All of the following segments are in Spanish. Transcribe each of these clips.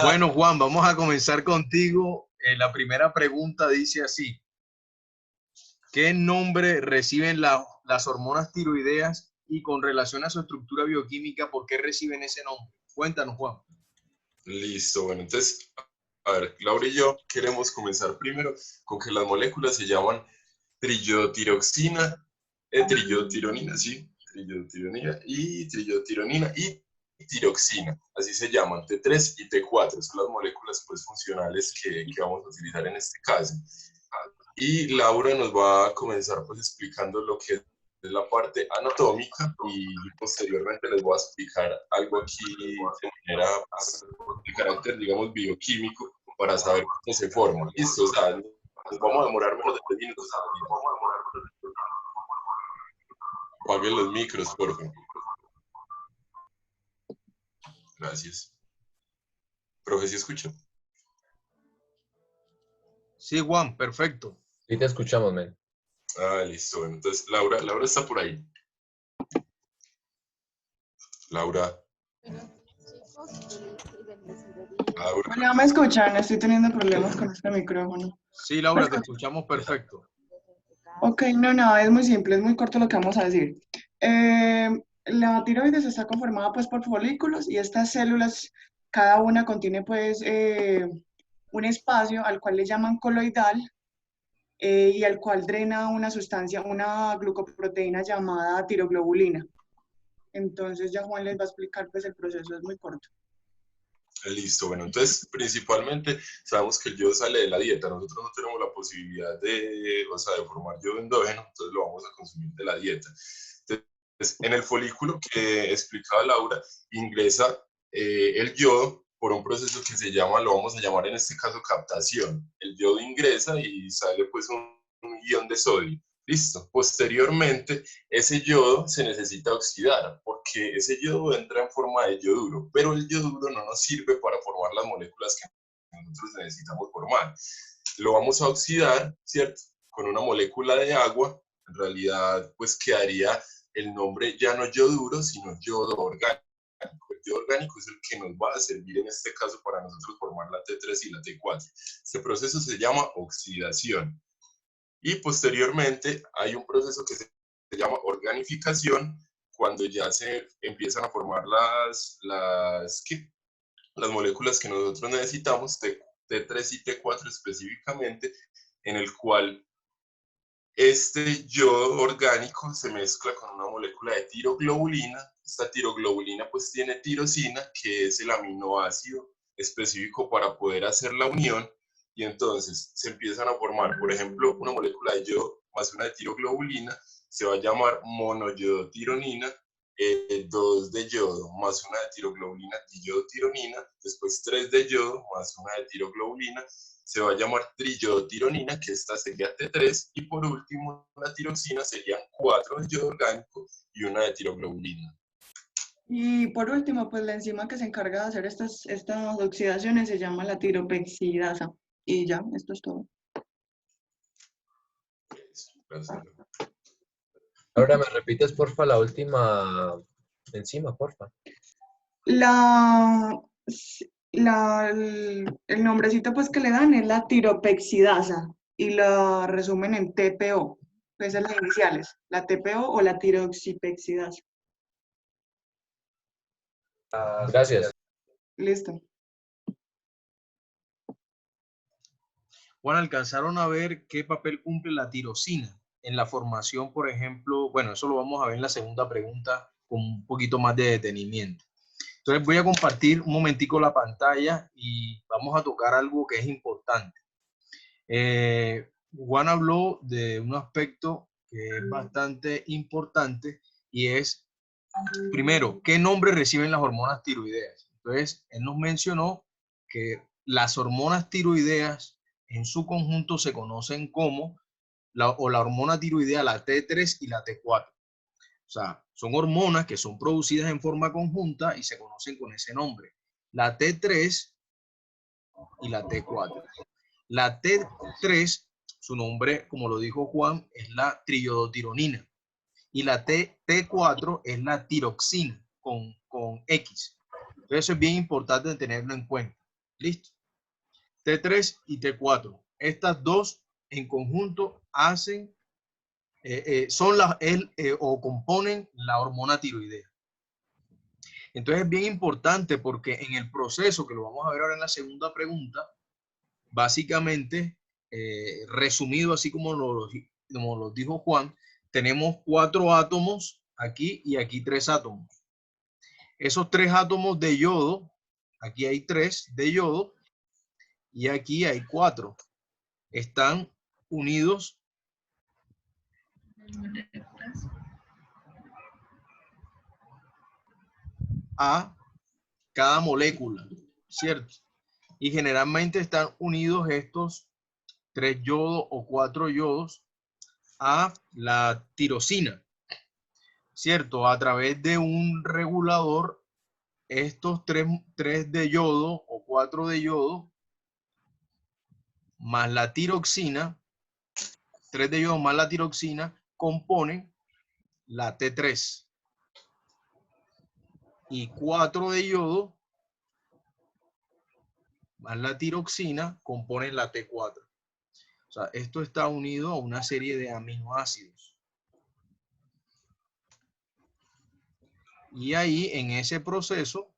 Bueno, Juan, vamos a comenzar contigo. La primera pregunta dice así: ¿qué nombre reciben las hormonas tiroideas y con relación a su estructura bioquímica, por qué reciben ese nombre? Cuéntanos, Juan. Listo, bueno, entonces, a ver, Laura y yo queremos comenzar primero con que las moléculas se llaman trillotiroxina, trillotironina, sí, trillotironina y tiroxina, así se llaman, T3 y T4, son las moléculas pues, funcionales que vamos a utilizar en este caso. Y Laura nos va a comenzar pues explicando lo que es la parte anatómica y posteriormente les voy a explicar algo aquí de manera pues, de carácter, digamos, bioquímico para saber cómo se forma. Listo, o sea, nos vamos a demorar menos de 3 minutos. Apaguen los micros, por favor. Gracias. Profe, ¿sí escucha? Sí, Juan, perfecto. Sí, te escuchamos, men. Ah, listo. Bueno, entonces, Laura está por ahí. Laura. Laura. Hola, ¿me escuchan? Estoy teniendo problemas con este micrófono. Sí, Laura, te escuchamos perfecto. Ok, no, es muy simple, es muy corto lo que vamos a decir. La tiroides está conformada pues por folículos y estas células, cada una contiene pues un espacio al cual le llaman coloidal y al cual drena una sustancia, una glucoproteína llamada tiroglobulina. Entonces ya Juan les va a explicar pues el proceso, es muy corto. Listo, bueno, entonces principalmente sabemos que el yodo sale de la dieta, nosotros no tenemos la posibilidad de, o sea, de formar yodo endógeno, entonces lo vamos a consumir de la dieta. Entonces, en el folículo que explicaba Laura, ingresa el yodo por un proceso que se llama, lo vamos a llamar en este caso captación. El yodo ingresa y sale pues un ion de sodio. Listo. Posteriormente, ese yodo se necesita oxidar porque ese yodo entra en forma de yoduro, pero el yoduro no nos sirve para formar las moléculas que nosotros necesitamos formar. Lo vamos a oxidar, ¿cierto? Con una molécula de agua, en realidad pues quedaría el nombre ya no yoduro, sino yodo orgánico. El yodo orgánico es el que nos va a servir en este caso para nosotros formar la T3 y la T4. Este proceso se llama oxidación. Y posteriormente hay un proceso que se llama organificación, cuando ya se empiezan a formar las moléculas que nosotros necesitamos, T3 y T4 específicamente, en el cual este yodo orgánico se mezcla con una molécula de tiroglobulina. Esta tiroglobulina pues tiene tirosina, que es el aminoácido específico para poder hacer la unión, y entonces se empiezan a formar, por ejemplo, una molécula de yodo más una de tiroglobulina, se va a llamar monoyodotironina, 2 de yodo más una de tiroglobulina diyodotironina, después 3 de yodo más una de tiroglobulina, se va a llamar triyodotironina, que esta sería T3, y por último la tiroxina serían 4 de yodo orgánico y una de tiroglobulina. Y por último, pues la enzima que se encarga de hacer estas oxidaciones se llama la tiropexidasa. Y ya, esto es todo. Gracias. Ahora me repites, porfa, la última enzima, porfa. El nombrecito pues que le dan es la tiropexidasa y la resumen en TPO. Pues son las iniciales, la TPO o la tiroxipexidasa. Gracias. Listo. Bueno, alcanzaron a ver qué papel cumple la tirosina en la formación, por ejemplo. Bueno, eso lo vamos a ver en la segunda pregunta con un poquito más de detenimiento. Entonces voy a compartir un momentico la pantalla y vamos a tocar algo que es importante. Juan habló de un aspecto que es bastante importante y es, primero, ¿qué nombre reciben las hormonas tiroideas? Entonces, él nos mencionó que las hormonas tiroideas en su conjunto se conocen como la hormona tiroidea, la T3 y la T4. O sea, son hormonas que son producidas en forma conjunta y se conocen con ese nombre. La T3 y la T4. La T3, su nombre, como lo dijo Juan, es la triiodotironina. Y la T4 es la tiroxina con X. Entonces eso es bien importante tenerlo en cuenta. ¿Listo? T3 y T4. Estas dos en conjunto hacen, son o componen la hormona tiroidea. Entonces es bien importante porque en el proceso, que lo vamos a ver ahora en la segunda pregunta, básicamente, resumido así como lo dijo Juan, tenemos 4 átomos aquí y aquí 3 átomos. Esos 3 átomos de yodo, aquí hay 3 de yodo y aquí hay 4. Están unidos a cada molécula, ¿cierto? Y generalmente están unidos estos 3 yodos o 4 yodos a la tirosina, ¿cierto? A través de un regulador, estos 3 de yodo o 4 de yodo más la tiroxina, 3 de yodo más la tiroxina, componen la T3. Y 4 de yodo más la tiroxina componen la T4. O sea, esto está unido a una serie de aminoácidos. Y ahí, en ese proceso,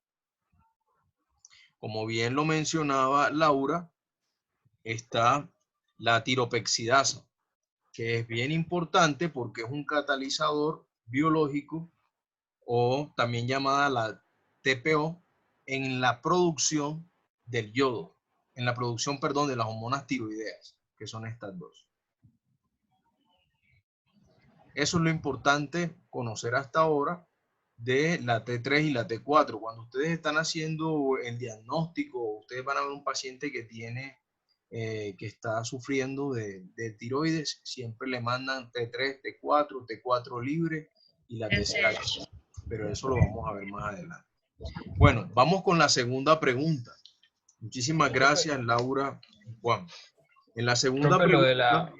como bien lo mencionaba Laura, está la tiropexidasa, que es bien importante porque es un catalizador biológico, o también llamada la TPO, en la producción del yodo, en la producción, perdón, de las hormonas tiroideas, que son estas dos. Eso es lo importante conocer hasta ahora de la T3 y la T4. Cuando ustedes están haciendo el diagnóstico, ustedes van a ver un paciente que tiene, que está sufriendo de tiroides, siempre le mandan T3, T4, T4 libre y la TSH. Pero eso lo vamos a ver más adelante. Bueno, vamos con la segunda pregunta. Muchísimas gracias, Laura y Juan. En la segunda Profe, pregunta,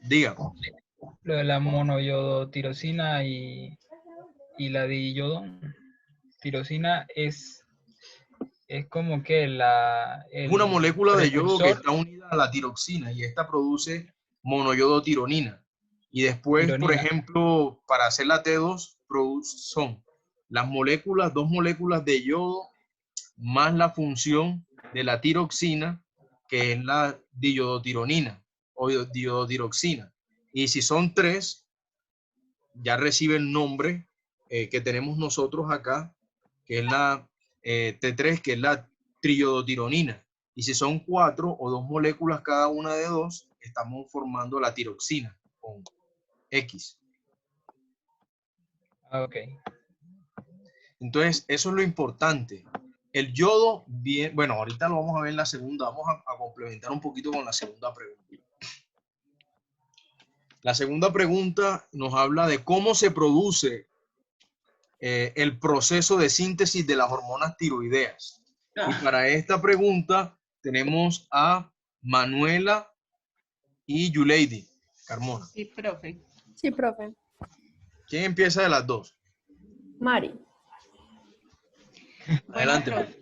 diga. lo de la monoyodotirosina y la diyodo tirosina es como que Es una el molécula de yodo que precursor. está unida a la tiroxina y esta produce monoyodotironina. Y después, por Tironina. ejemplo, para hacer la T2, son las moléculas, 2 moléculas de yodo más la función de la tiroxina, que es la diyodotironina o diyodotiroxina. Y si son 3, ya recibe el nombre que tenemos nosotros acá, que es la T3, que es la triiodotironina. Y si son 4 o 2 moléculas cada una de 2, estamos formando la tiroxina con X. Ok. Entonces, eso es lo importante. El yodo, bien, bueno, ahorita lo vamos a ver en la segunda, vamos a complementar un poquito con la segunda pregunta. La segunda pregunta nos habla de cómo se produce el proceso de síntesis de las hormonas tiroideas. Y para esta pregunta tenemos a Manuela y Yuleidi Carmona. Sí, profe. Sí, profe. ¿Quién empieza de las dos? Mari. Bueno, Adelante. profe,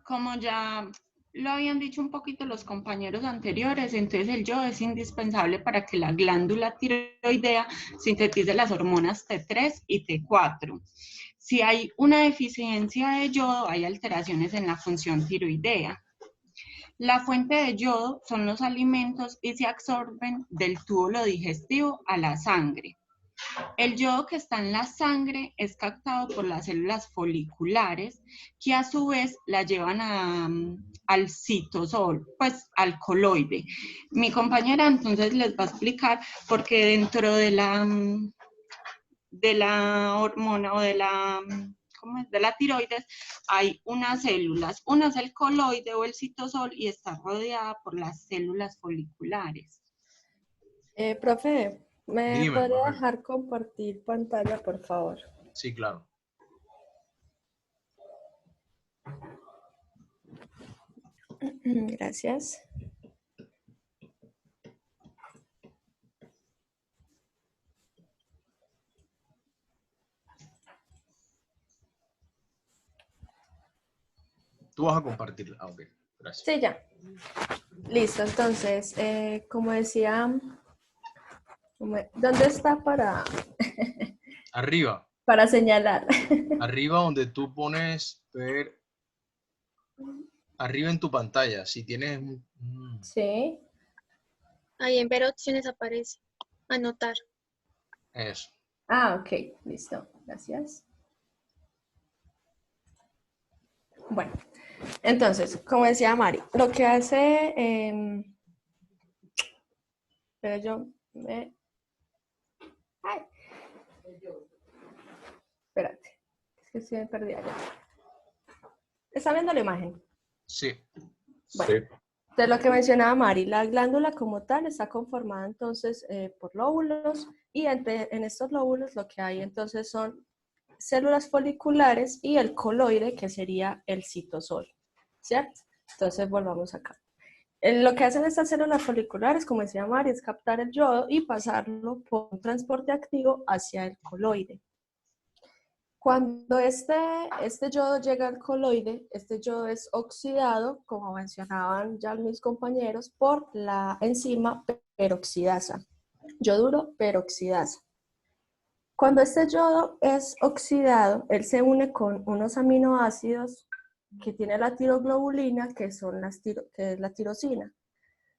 como ya lo habían dicho un poquito los compañeros anteriores, entonces el yodo es indispensable para que la glándula tiroidea sintetice las hormonas T3 y T4. Si hay una deficiencia de yodo, hay alteraciones en la función tiroidea. La fuente de yodo son los alimentos y se absorben del túbulo digestivo a la sangre. El yodo que está en la sangre es captado por las células foliculares, que a su vez la llevan al citosol, pues al coloide. Mi compañera entonces les va a explicar porque dentro de la hormona o de la tiroides hay unas células. Una es el coloide o el citosol y está rodeada por las células foliculares. Profe, ¿me Dime, podría Manuel. dejar compartir pantalla, por favor? Sí, claro. Gracias. Tú vas a compartirla. Ah, ok. Gracias. Sí, ya. Listo, entonces, como decía, ¿dónde está Arriba. para señalar? Arriba donde tú pones ver. Arriba en tu pantalla. Si tienes. Sí. Ahí en ver opciones aparece. Anotar. Eso. Ah, ok, listo. Gracias. Bueno, entonces, como decía Mari, lo que hace, pero yo me... Ay, espérate, es que estoy perdida ya. ¿Está viendo la imagen? Sí. Bueno, entonces lo que mencionaba Mari, la glándula como tal está conformada entonces por lóbulos y en estos lóbulos lo que hay entonces son células foliculares y el coloide que sería el citosol, ¿cierto? Entonces volvamos acá. Lo que hacen estas células foliculares, como decía Mari, es captar el yodo y pasarlo por un transporte activo hacia el coloide. Cuando este yodo llega al coloide, este yodo es oxidado, como mencionaban ya mis compañeros, por la enzima peroxidasa, yoduro peroxidasa. Cuando este yodo es oxidado, él se une con unos aminoácidos que tiene la tiroglobulina, que es la tirosina.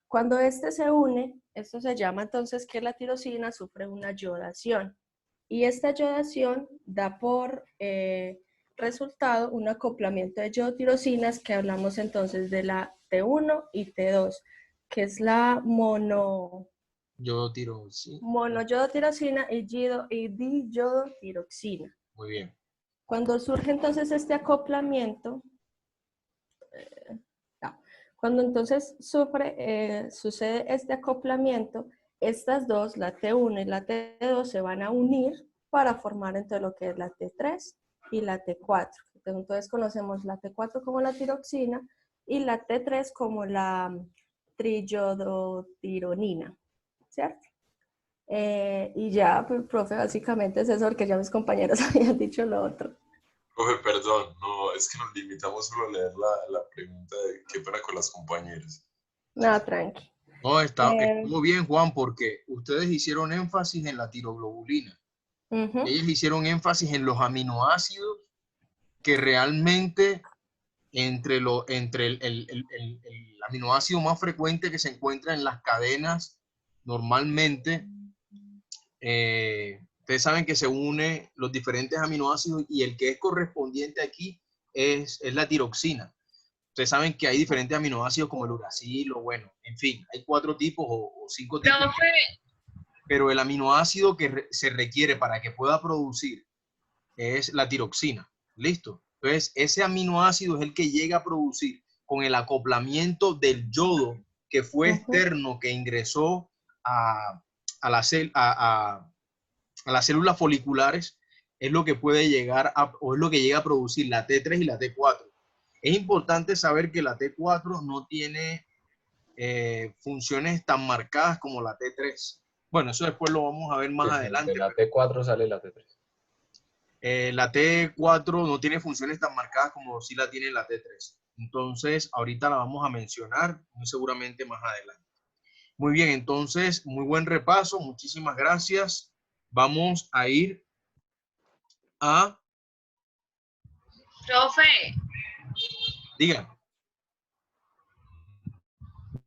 Cuando este se une, esto se llama entonces que la tirosina sufre una yodación. Y esta yodación da por resultado un acoplamiento de yodotirosinas que hablamos entonces de la T1 y T2, que es la monoyodotirosina y diyodotiroxina. Muy bien. Cuando surge entonces este acoplamiento, cuando entonces sucede este acoplamiento, estas dos, la T1 y la T2, se van a unir para formar entre lo que es la T3 y la T4. Entonces conocemos la T4 como la tiroxina y la T3 como la triyodotironina, ¿cierto? Y ya, pues, profe, básicamente es eso, porque ya mis compañeros habían dicho lo otro. Profe, perdón, no, es que nos limitamos solo a leer la pregunta de qué pena con las compañeras. No, tranqui. No, estuvo bien, Juan, porque ustedes hicieron énfasis en la tiroglobulina. Ellos hicieron énfasis en los aminoácidos que realmente entre el aminoácido más frecuente que se encuentra en las cadenas normalmente, ustedes saben que se une los diferentes aminoácidos y el que es correspondiente aquí es la tiroxina. Ustedes saben que hay diferentes aminoácidos como el uracilo, bueno, en fin, hay 4 tipos o 5 tipos. Pero el aminoácido que se requiere para que pueda producir es la tiroxina. ¿Listo? Entonces, ese aminoácido es el que llega a producir con el acoplamiento del yodo que fue externo, que ingresó a las células foliculares, es lo que puede llegar o es lo que llega a producir la T3 y la T4. Es importante saber que la T4 no tiene funciones tan marcadas como la T3. Bueno, eso después lo vamos a ver más adelante. De la T4 sale la T3. La T4 no tiene funciones tan marcadas como si la tiene la T3. Entonces, ahorita la vamos a mencionar muy seguramente más adelante. Muy bien, entonces, muy buen repaso. Muchísimas gracias. Vamos a ir a... Profe. Diga.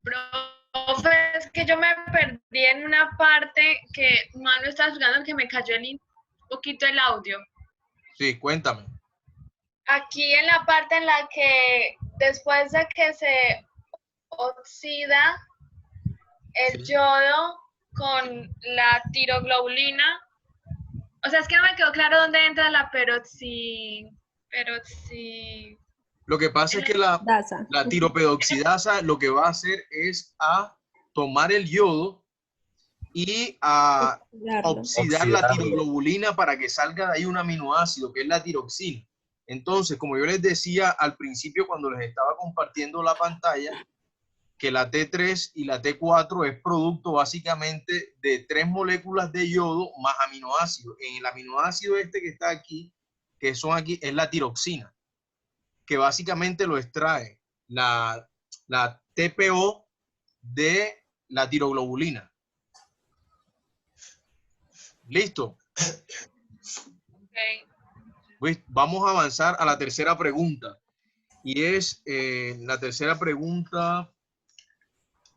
Profe, es que yo me perdí en una parte que Manu estaba explicando que me cayó un poquito el audio. Sí, cuéntame. Aquí en la parte en la que después de que se oxida el yodo con la tiroglobulina, o sea, es que no me quedó claro dónde entra la Lo que pasa es que la tiroperoxidasa lo que va a hacer es a tomar el yodo y a oxidar la tiroglobulina para que salga de ahí un aminoácido que es la tiroxina. Entonces, como yo les decía al principio cuando les estaba compartiendo la pantalla, que la T3 y la T4 es producto básicamente de 3 moléculas de yodo más aminoácidos. En el aminoácido este que está aquí, que son aquí, es la tiroxina. que básicamente lo extrae la TPO de la tiroglobulina. ¿Listo? Ok. Pues vamos a avanzar a la tercera pregunta. Y es, la tercera pregunta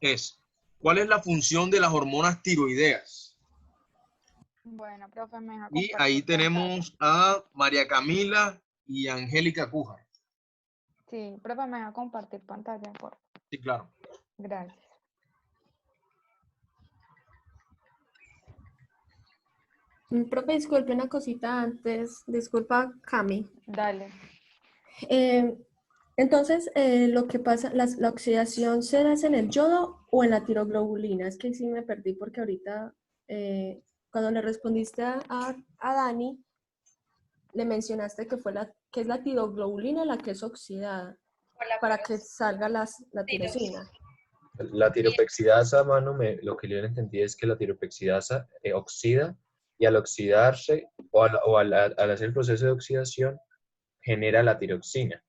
es, ¿cuál es la función de las hormonas tiroideas? Bueno, profe, me deja Y ahí compartir pantalla. tenemos a María Camila y Angélica Cújar. Sí, profe, me deja compartir pantalla, por favor. Sí, claro. Gracias. Profe, disculpe una cosita antes. Disculpa, Cami. Dale. Entonces, lo que pasa, la oxidación se da en el yodo o en la tiroglobulina. Es que sí me perdí porque ahorita, cuando le respondiste a Dani, le mencionaste que que es la tiroglobulina la que es oxidada para que salga la tirosina. La tiropexidasa, mano, lo que yo entendí es que la tiropexidasa oxida, y al oxidarse al hacer el proceso de oxidación genera la tiroxina.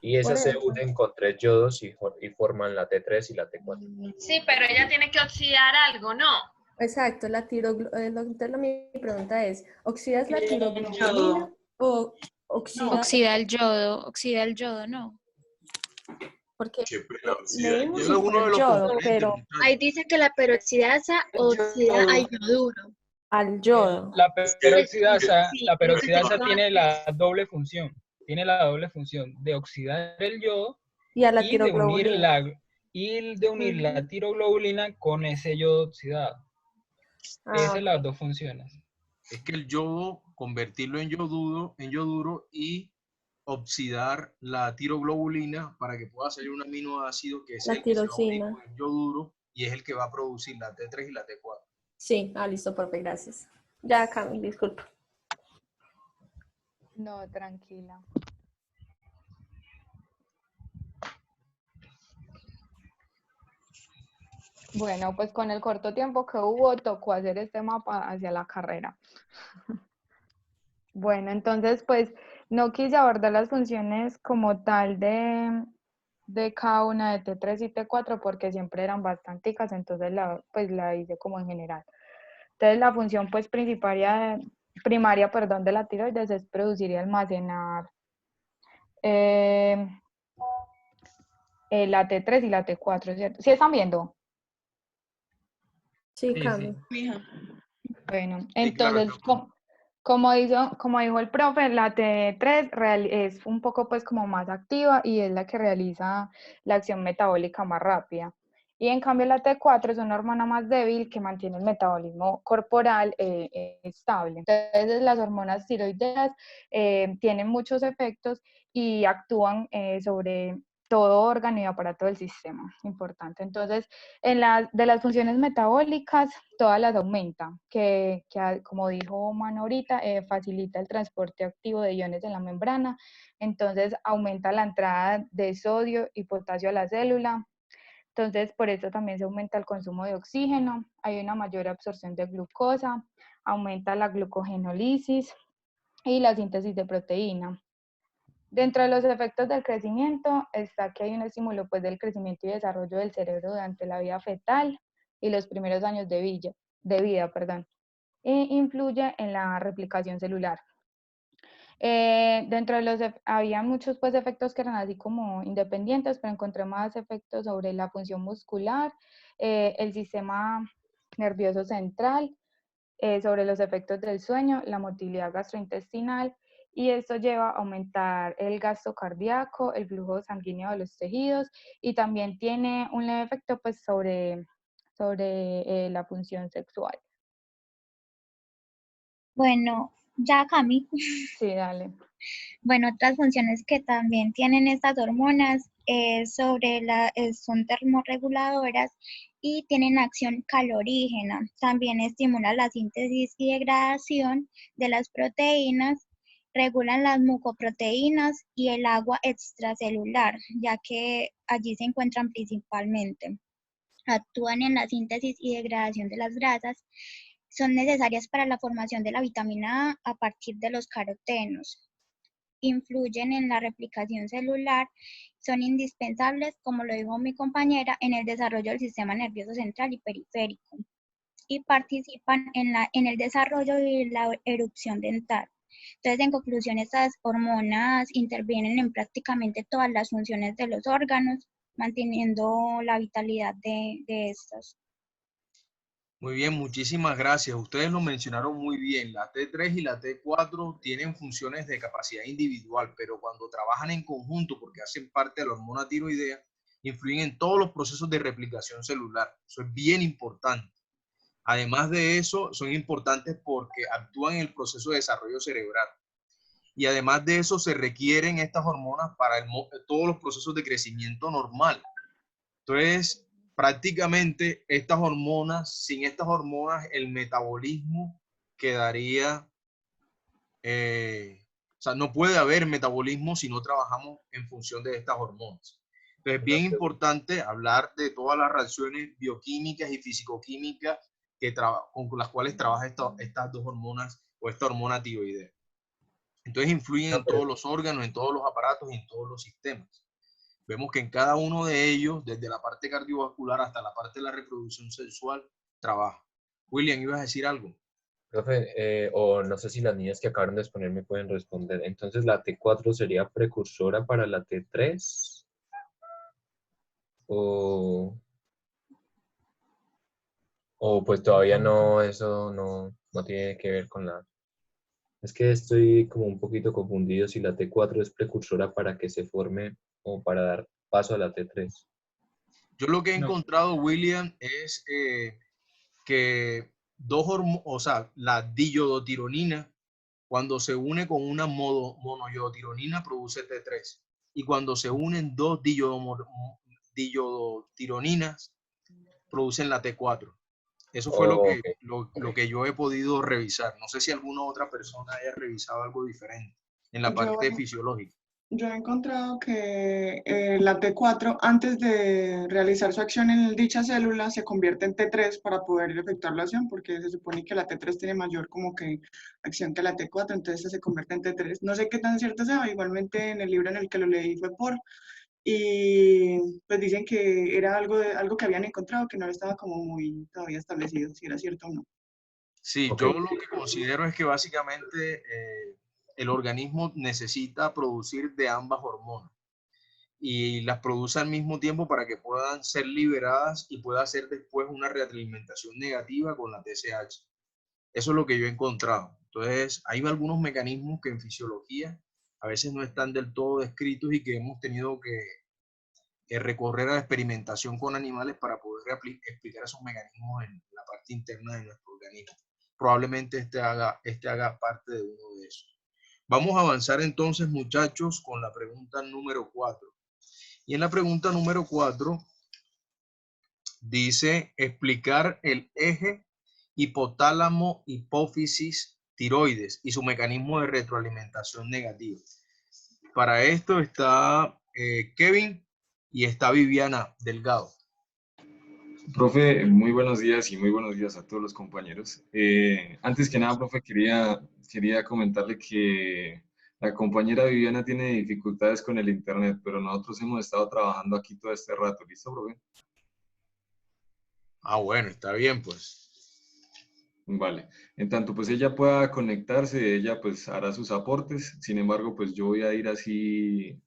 Y esas se unen con 3 yodos y forman la T3 y la T4. Sí, pero ella tiene que oxidar algo, ¿no? Exacto, mi pregunta es, ¿oxidas la tiroglobulina o Oxida el yodo, ¿no? Porque Qué pena, leímos Llega uno de los yodo, componentes, pero muchachos. Ahí dice que la peroxidasa oxida al yoduro. al yodo. La peroxidasa, Sí, la peroxidasa sí. tiene la doble función. Tiene la doble función de oxidar el yodo Y a la y de unir tiroglobulina. la tiroglobulina con ese yodo oxidado. Esas son las Ok. dos funciones. Es que el yodo, convertirlo en yoduro y oxidar la tiroglobulina para que pueda salir un aminoácido que es La el que se va a unir tirosina. con el yoduro y es el que va a producir la T3 y la T4. Sí, listo, profe, gracias. Ya, Cami, disculpa. No, tranquila. Bueno, pues con el corto tiempo que hubo, tocó hacer este mapa hacia la carrera. Bueno, entonces, pues no quise abordar las funciones como tal de cada una de T3 y T4 porque siempre eran bastanticas, entonces la hice como en general. Entonces, la función pues primaria, de la tiroides es producir y almacenar la T3 y la T4, ¿cierto? ¿Sí están viendo? Sí, Sí, Cami. sí. Bueno, Sí, claro, entonces, como dijo el profe, la T3 es un poco pues como más activa y es la que realiza la acción metabólica más rápida. Y en cambio la T4 es una hormona más débil que mantiene el metabolismo corporal estable. Entonces las hormonas tiroideas tienen muchos efectos y actúan sobre todo órgano y aparato del sistema. Importante. Entonces, de las funciones metabólicas, todas las aumenta, que como dijo Mano ahorita, facilita el transporte activo de iones en la membrana, entonces aumenta la entrada de sodio y potasio a la célula, entonces por eso también se aumenta el consumo de oxígeno, hay una mayor absorción de glucosa, aumenta la glucogenólisis y la síntesis de proteína. Dentro de los efectos del crecimiento está que hay un estímulo pues, del crecimiento y desarrollo del cerebro durante la vida fetal y los primeros años de vida, e influye en la replicación celular. Dentro de había muchos pues, efectos que eran así como independientes, pero encontré más efectos sobre la función muscular, el sistema nervioso central, sobre los efectos del sueño, la motilidad gastrointestinal, y esto lleva a aumentar el gasto cardíaco, el flujo sanguíneo de los tejidos, y también tiene un leve efecto pues, sobre la función sexual. Bueno, ya Cami. Sí, dale. Bueno, otras funciones que también tienen estas hormonas son termorreguladoras y tienen acción calorígena. También estimulan la síntesis y degradación de las proteínas, regulan las mucoproteínas y el agua extracelular, ya que allí se encuentran principalmente. Actúan en la síntesis y degradación de las grasas. Son necesarias para la formación de la vitamina A partir de los carotenos. influyen en la replicación celular, son indispensables, como lo dijo mi compañera, en el desarrollo del sistema nervioso central y periférico, y participan en el desarrollo y la erupción dental. Entonces, en conclusión, estas hormonas intervienen en prácticamente todas las funciones de los órganos, manteniendo la vitalidad de estos. Muy bien, muchísimas gracias. Ustedes lo mencionaron muy bien. La T3 y la T4 tienen funciones de capacidad individual, pero cuando trabajan en conjunto, porque hacen parte de la hormona tiroidea, influyen en todos los procesos de replicación celular. Eso es bien importante. Además de eso, son importantes porque actúan en el proceso de desarrollo cerebral. Y además de eso, se requieren estas hormonas para todos los procesos de crecimiento normal. Entonces, prácticamente estas hormonas, sin estas hormonas, el metabolismo quedaría, o sea, no puede haber metabolismo si no trabajamos en función de estas hormonas. Entonces, es bien importante hablar de todas las reacciones bioquímicas y fisicoquímicas con las cuales trabajan estas dos hormonas o esta hormona tiroidea. Entonces, influyen en todos los órganos, en todos los aparatos y en todos los sistemas. Vemos que en cada uno de ellos, desde la parte cardiovascular hasta la parte de la reproducción sexual, trabaja. William, ¿ibas a decir algo? Profe, o no sé si las niñas que acabaron de exponer me pueden responder. Entonces, ¿la T4 sería precursora para la T3? ¿O pues todavía no, eso no tiene que ver con la... Es que estoy como un poquito confundido si la T4 es precursora para que se forme o para dar paso a la T3. Yo lo que he encontrado, William, es que la diyoditironina, cuando se une con una monoyoditironina, produce T3. Y cuando se unen dos diyodtironinas, producen la T4. Eso fue lo que yo he podido revisar. No sé si alguna otra persona haya revisado algo diferente en la parte fisiológica. Yo he encontrado que la T4, antes de realizar su acción en dicha célula, se convierte en T3 para poder efectuar la acción, porque se supone que la T3 tiene mayor como que acción que la T4, entonces se convierte en T3. No sé qué tan cierto sea, igualmente en el libro en el que lo leí fue y pues dicen que era algo que habían encontrado que no estaba como muy todavía establecido, si era cierto o no. Sí, yo lo que considero es que básicamente el organismo necesita producir de ambas hormonas y las produce al mismo tiempo para que puedan ser liberadas y pueda hacer después una retroalimentación negativa con la TSH. Eso es lo que yo he encontrado. Entonces, hay algunos mecanismos que en fisiología a veces no están del todo descritos y que hemos tenido que recorrer a la experimentación con animales para poder explicar esos mecanismos en la parte interna de nuestro organismo. Probablemente este haga parte de uno de esos. Vamos a avanzar entonces, muchachos, con la pregunta número 4. Y en la pregunta número 4 dice explicar el eje hipotálamo, hipófisis, tiroides y su mecanismo de retroalimentación negativa. Para esto está Kevin y está Viviana Delgado. Profe, muy buenos días y muy buenos días a todos los compañeros. Antes que nada, profe, quería comentarle que la compañera Viviana tiene dificultades con el internet, pero nosotros hemos estado trabajando aquí todo este rato. ¿Listo, profe? Ah, bueno, está bien, pues. Vale. En tanto, pues ella pueda conectarse, ella pues hará sus aportes. Sin embargo, pues yo voy a ir así,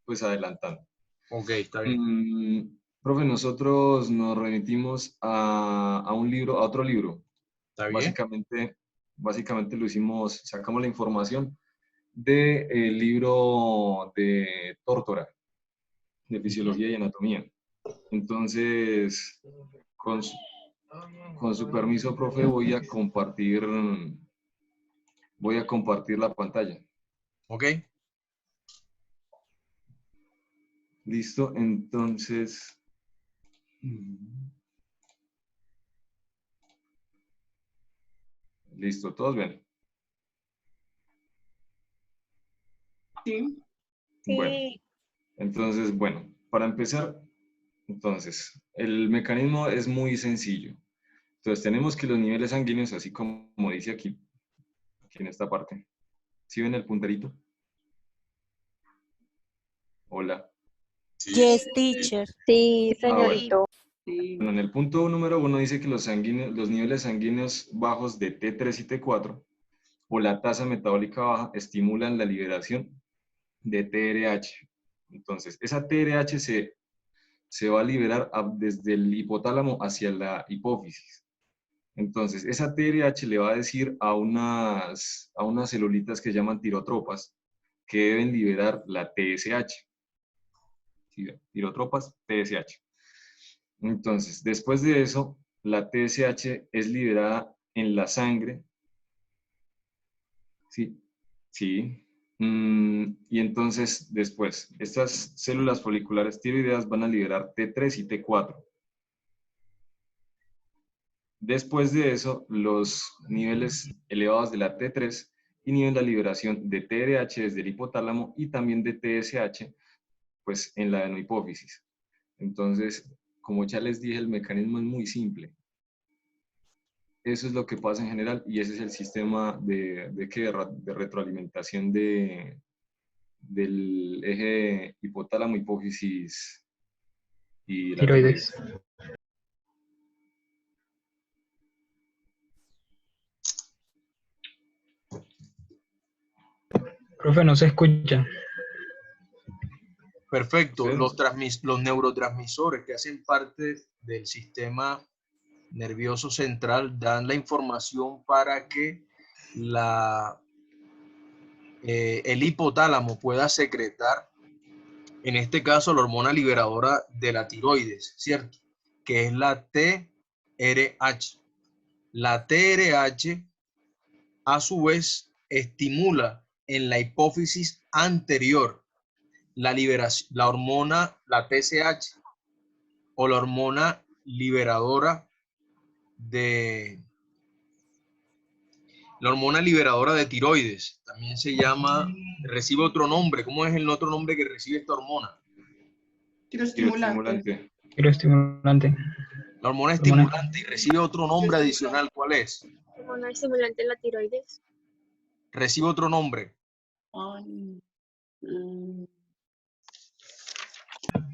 pues adelantando. Ok, está bien. Profe, nosotros nos remitimos a otro libro. ¿Está bien? Básicamente lo hicimos, sacamos la información del libro de Tórtora, de Fisiología y Anatomía. Entonces, con su permiso, profe, voy a compartir la pantalla. Ok. Listo, entonces... Listo, ¿todos bien? Sí. Bueno, entonces, para empezar, el mecanismo es muy sencillo. Entonces, tenemos que los niveles sanguíneos, así como dice aquí en esta parte, ¿sí ven el punterito? Hola. Yes, teacher. Sí, Ah, bueno. señorito. Bueno, en el punto número 1 dice que los niveles sanguíneos bajos de T3 y T4 o la tasa metabólica baja estimulan la liberación de TRH. Entonces, esa TRH se va a liberar desde el hipotálamo hacia la hipófisis. Entonces, esa TRH le va a decir a unas celulitas que se llaman tirotropas que deben liberar la TSH. ¿Sí? Tirotropas, TSH. Entonces, después de eso, la TSH es liberada en la sangre. Sí, sí. Y entonces, después, estas células foliculares tiroideas van a liberar T3 y T4. Después de eso, los niveles elevados de la T3 inhiben la liberación de TRH desde el hipotálamo y también de TSH, pues en la adenohipófisis. Entonces, como ya les dije, el mecanismo es muy simple. Eso es lo que pasa en general y ese es el sistema de retroalimentación del eje hipotálamo, hipófisis y la Tiroides. Profe, no se escucha. Perfecto. ¿Sí? Los neurotransmisores que hacen parte del sistema nervioso central dan la información para que el hipotálamo pueda secretar, en este caso, la hormona liberadora de la tiroides, ¿cierto? Que es la TRH. La TRH, a su vez, estimula en la hipófisis anterior la liberación, la hormona, la TSH, o la hormona liberadora de tiroides. También se llama, recibe otro nombre. ¿Cómo es el otro nombre que recibe esta hormona? Tiroestimulante. Tiroestimulante. La hormona estimulante y recibe otro nombre adicional. ¿Cuál es? Hormona estimulante de la tiroides. Recibe otro nombre.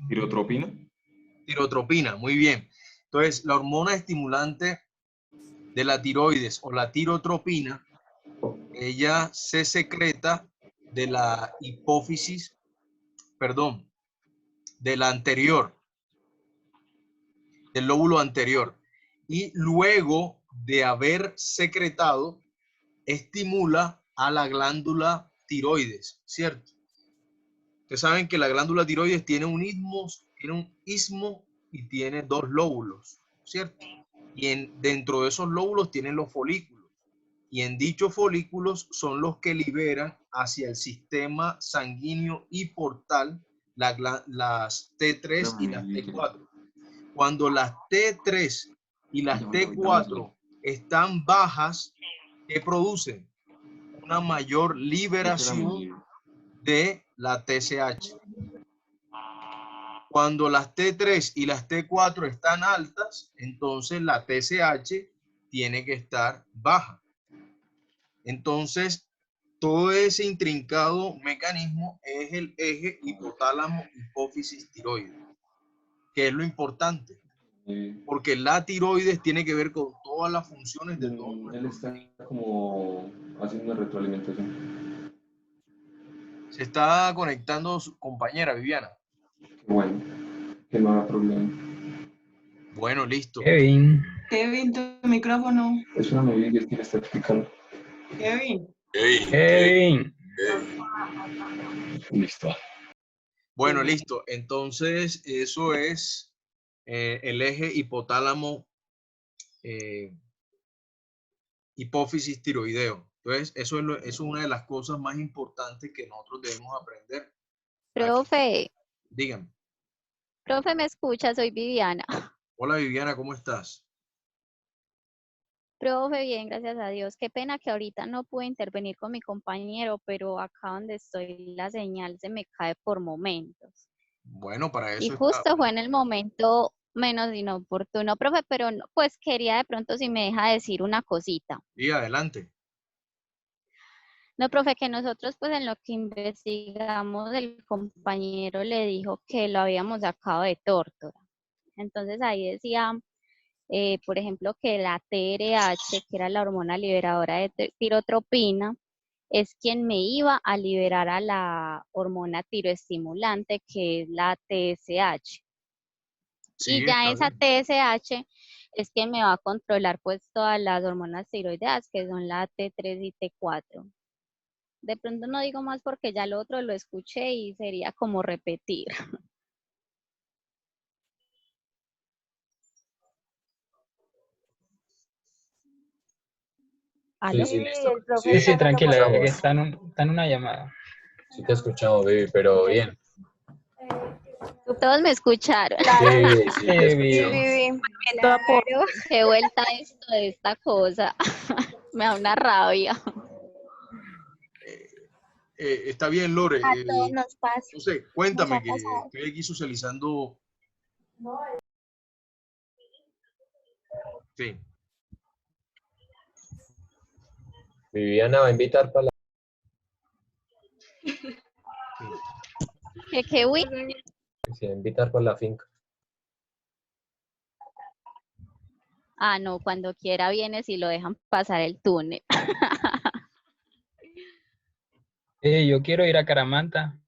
¿Tirotropina? Tirotropina, muy bien. Entonces, la hormona estimulante de la tiroides o la tirotropina, ella se secreta de la hipófisis, perdón, de la anterior, del lóbulo anterior. Y luego de haber secretado, estimula a la glándula tiroides, ¿cierto? Ustedes saben que la glándula tiroides tiene un istmo y tiene dos lóbulos, ¿cierto? Y dentro de esos lóbulos tienen los folículos. Y en dichos folículos son los que liberan hacia el sistema sanguíneo y portal las T3 y las T4. Cuando las T3 y las T4 están bajas, ¿qué producen? Una mayor liberación de la TSH. Cuando las T3 y las T4 están altas, entonces la TSH tiene que estar baja. Entonces, todo ese intrincado mecanismo es el eje hipotálamo-hipófisis-tiroides, que es lo importante, porque la tiroides tiene que ver con todas las funciones de todo nuestro organismo. Él está como haciendo una retroalimentación. Se está conectando su compañera Viviana. Bueno, que no haga problema. Bueno, listo. Kevin. Kevin, tu micrófono. Es una medida que le está explicando. Kevin. Kevin. Listo. Bueno, listo. Entonces, eso es el eje hipotálamo hipófisis tiroideo. Entonces, eso es una de las cosas más importantes que nosotros debemos aprender. Profe. Dígame. Profe, ¿me escucha? Soy Viviana. Hola, Viviana, ¿cómo estás? Profe, bien, gracias a Dios. Qué pena que ahorita no pude intervenir con mi compañero, pero acá donde estoy la señal se me cae por momentos. Bueno, para eso y justo fue en el momento menos inoportuno, profe, pero no, pues quería de pronto si me deja decir una cosita. Sí, adelante. No, profe, que nosotros pues en lo que investigamos el compañero le dijo que lo habíamos sacado de tórtora. Entonces ahí decía, por ejemplo, que la TRH, que era la hormona liberadora de tirotropina, es quien me iba a liberar a la hormona tiroestimulante, que es la TSH. Sí, Y ya está esa bien. TSH es quien me va a controlar pues todas las hormonas tiroideas, que son la T3 y T4. De pronto no digo más porque ya lo otro lo escuché y sería como repetir. Sí, ¿Aló? sí, listo. El profe Sí, Sí, sí, está te como tranquila, que escuchamos. está en una llamada. Sí te escuchamos, Vivi, pero bien. Todos me escucharon. claro. Sí, sí, te Sí, Sí, bien. escuchamos. Vivi. Claro, Qué vuelta esto de esta cosa. Me da una rabia. Está bien, Lore. a todos nos pasa, No sé, nos cuéntame ha que pasado. estoy aquí socializando. Sí. Viviana va a invitar para la... ¿Qué uy? Sí, va a invitar para la finca. Ah, no, cuando quiera vienes y lo dejan pasar el túnel. Yo quiero ir a Caramanta.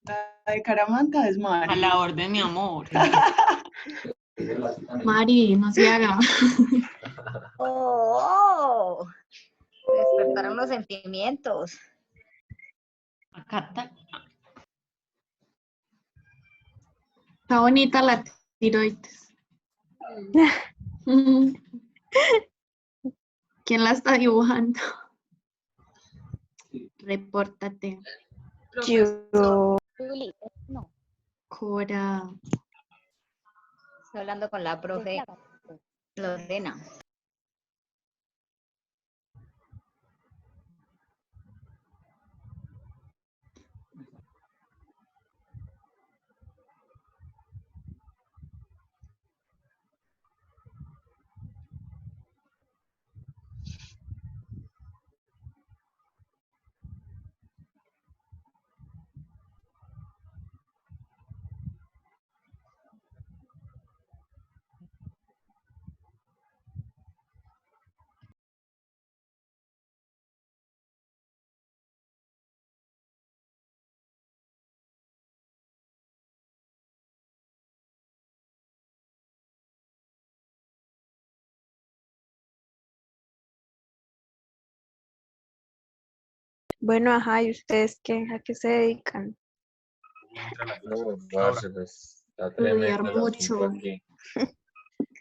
La de Caramanta es A Mari. la orden, mi amor. Mari, no se haga. Oh, despertaron los sentimientos. Acá está. Está bonita la tiroides. ¿Quién la está dibujando? Repórtate. Yo. Juli, no. Cora. Estoy hablando con la profe Lorena. Bueno, ajá, ¿y ustedes qué? ¿A qué se dedican? Entra la clase. No, Ahora, parce, pues está Estudiar tremendo el asunto mucho. aquí.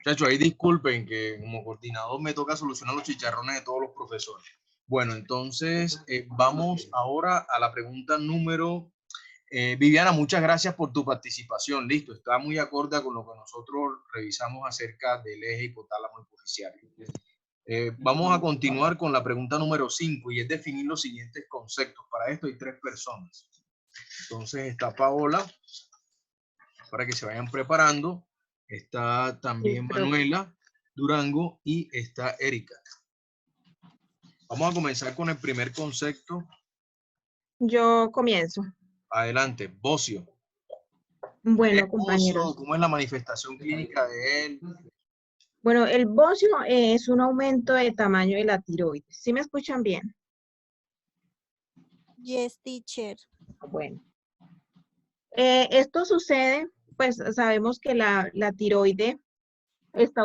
muchachos, ahí disculpen que como coordinador me toca solucionar los chicharrones de todos los profesores. Bueno, entonces vamos ahora a la pregunta número... Viviana, muchas gracias por tu participación. Listo, está muy acorde con lo que nosotros revisamos acerca del eje hipotálamo hipoficiario. Vamos a continuar con la pregunta número 5 y es definir los siguientes conceptos. Para esto hay 3 personas. Entonces está Paola, para que se vayan preparando. Está también Sí, profe. Manuela Durango y está Erika. Vamos a comenzar con el primer concepto. Yo comienzo. Adelante, bocio. ¿Qué Bueno, es compañeros. bocio? ¿Cómo es la manifestación clínica de él? Bueno, el bocio es un aumento de tamaño de la tiroides. ¿Sí me escuchan bien? Yes, teacher. Bueno. Esto sucede, pues sabemos que la tiroide está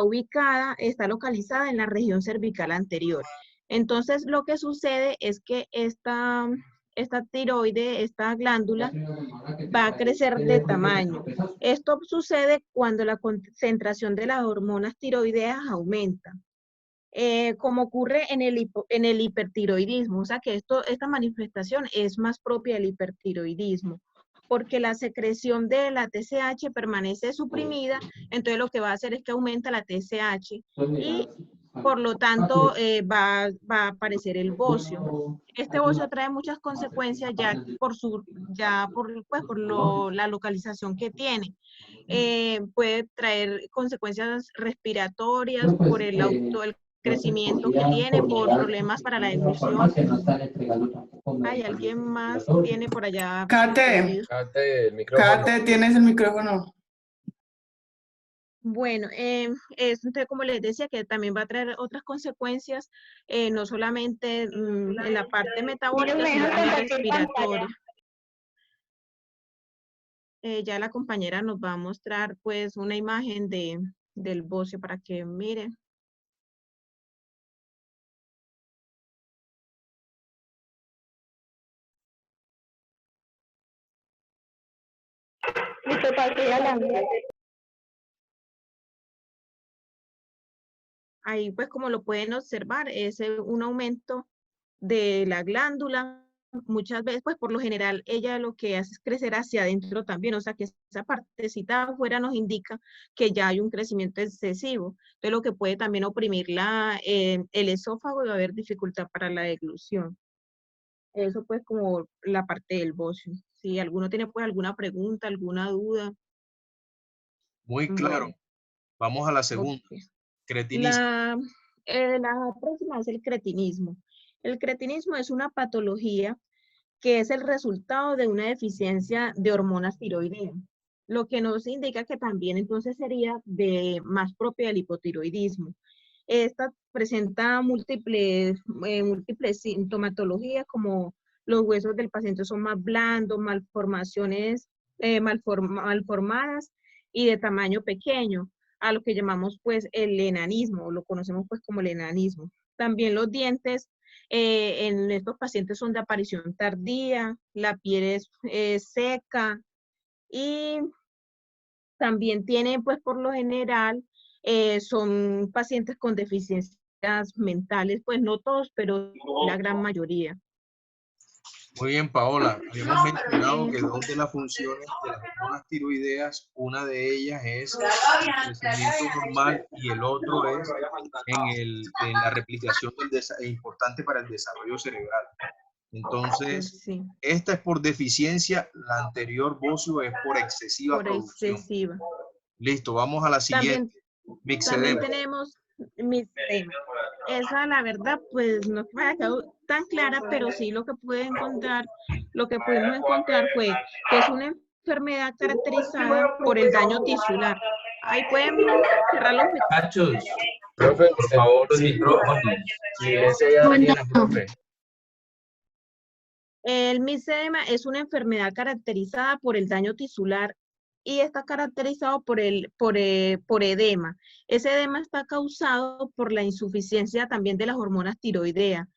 localizada en la región cervical anterior. Entonces, lo que sucede es que esta tiroide, esta glándula, va a crecer de tamaño. Esto sucede cuando la concentración de las hormonas tiroideas aumenta. Como ocurre en el hipertiroidismo, o sea que esta manifestación es más propia del hipertiroidismo, porque la secreción de la TSH permanece suprimida, entonces lo que va a hacer es que aumenta la TSH y por lo tanto va a aparecer el bocio. Este bocio trae muchas consecuencias la localización que tiene. Puede traer consecuencias respiratorias por el crecimiento que tiene por problemas para la deglución. Hay alguien más tiene por allá. Kate, Kate, el micrófono. Kate, tienes el micrófono. Bueno, entonces, como les decía, que también va a traer otras consecuencias, no solamente en la parte metabólica, sino también respiratoria. Ya la compañera nos va a mostrar pues una imagen del bocio para que miren. Ahí pues como lo pueden observar es un aumento de la glándula. Muchas veces pues por lo general ella lo que hace es crecer hacia adentro también, o sea que esa partecita afuera nos indica que ya hay un crecimiento excesivo. Entonces lo que puede también oprimir el esófago y va a haber dificultad para la deglución. Eso pues como la parte del bocio. Si alguno tiene pues alguna pregunta, alguna duda. Muy claro. Bueno. Vamos a la segunda. Okay. Cretinismo. La próxima es el cretinismo. El cretinismo es una patología que es el resultado de una deficiencia de hormonas tiroideas, lo que nos indica que también entonces sería más propia del hipotiroidismo. Esta presenta múltiples sintomatologías, como los huesos del paciente son más blandos, malformaciones malformadas y de tamaño pequeño, a lo que llamamos pues el enanismo, lo conocemos pues como el enanismo. También los dientes en estos pacientes son de aparición tardía, la piel es seca y también tienen pues por lo general son pacientes con deficiencias mentales, pues no todos, pero la gran mayoría. Muy bien, Paola. Habíamos mencionado que dos de las funciones de las hormonas tiroideas, una de ellas es el crecimiento normal y el otro es en la replicación importante para el desarrollo cerebral. Entonces, sí. Esta es por deficiencia, la anterior bocio es por excesiva producción. Excesiva. Listo, vamos a la siguiente. También tenemos mixedema. Esa, la verdad, pues no me ha quedado tan clara, pero sí lo que pudimos encontrar fue que es una enfermedad caracterizada por el daño tisular. Ahí pueden cerrar los Cachos. Profe, por favor, los micrófonos. Silencio ya, Daniela, profe. El mixedema es una enfermedad caracterizada por el daño tisular y está caracterizado por edema. Ese edema está causado por la insuficiencia también de las hormonas tiroideas.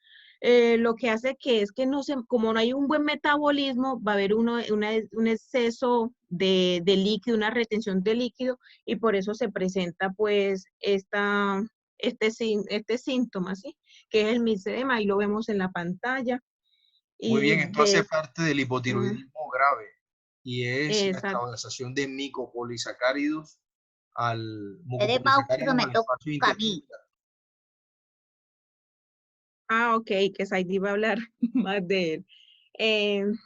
Lo que hace que es que como no hay un buen metabolismo, va a haber un exceso de líquido, una retención de líquido, y por eso se presenta pues este síntoma, ¿sí? Que es el mixedema, y lo vemos en la pantalla. Muy bien, esto hace parte del hipotiroidismo grave y es la extravasación de micopolisacáridos al espacio intersticial. Ah, ok, que Saidi va a hablar más de él.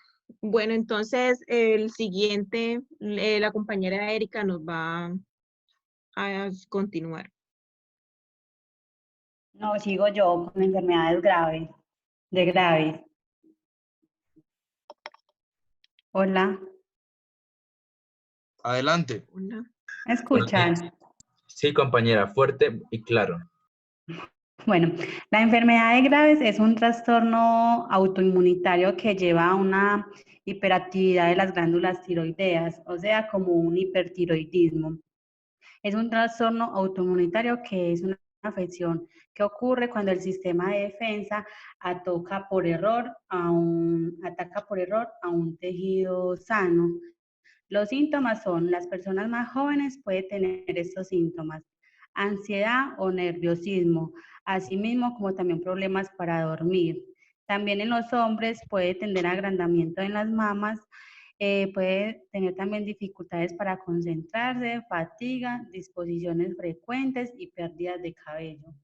Bueno, entonces el siguiente, la compañera Erika nos va a continuar. No, sigo yo con enfermedades graves. Hola. Adelante. Hola. ¿Me escuchan? Sí, compañera, fuerte y claro. Bueno, la enfermedad de Graves es un trastorno autoinmunitario que lleva a una hiperactividad de las glándulas tiroideas, o sea, como un hipertiroidismo. Es un trastorno autoinmunitario que es una afección que ocurre cuando el sistema de defensa ataca por error a un tejido sano. Los síntomas son, las personas más jóvenes pueden tener estos síntomas: ansiedad o nerviosismo, asimismo como también problemas para dormir. También en los hombres puede tener agrandamiento en las mamas, puede tener también dificultades para concentrarse, fatiga, disposiciones frecuentes y pérdidas de cabello.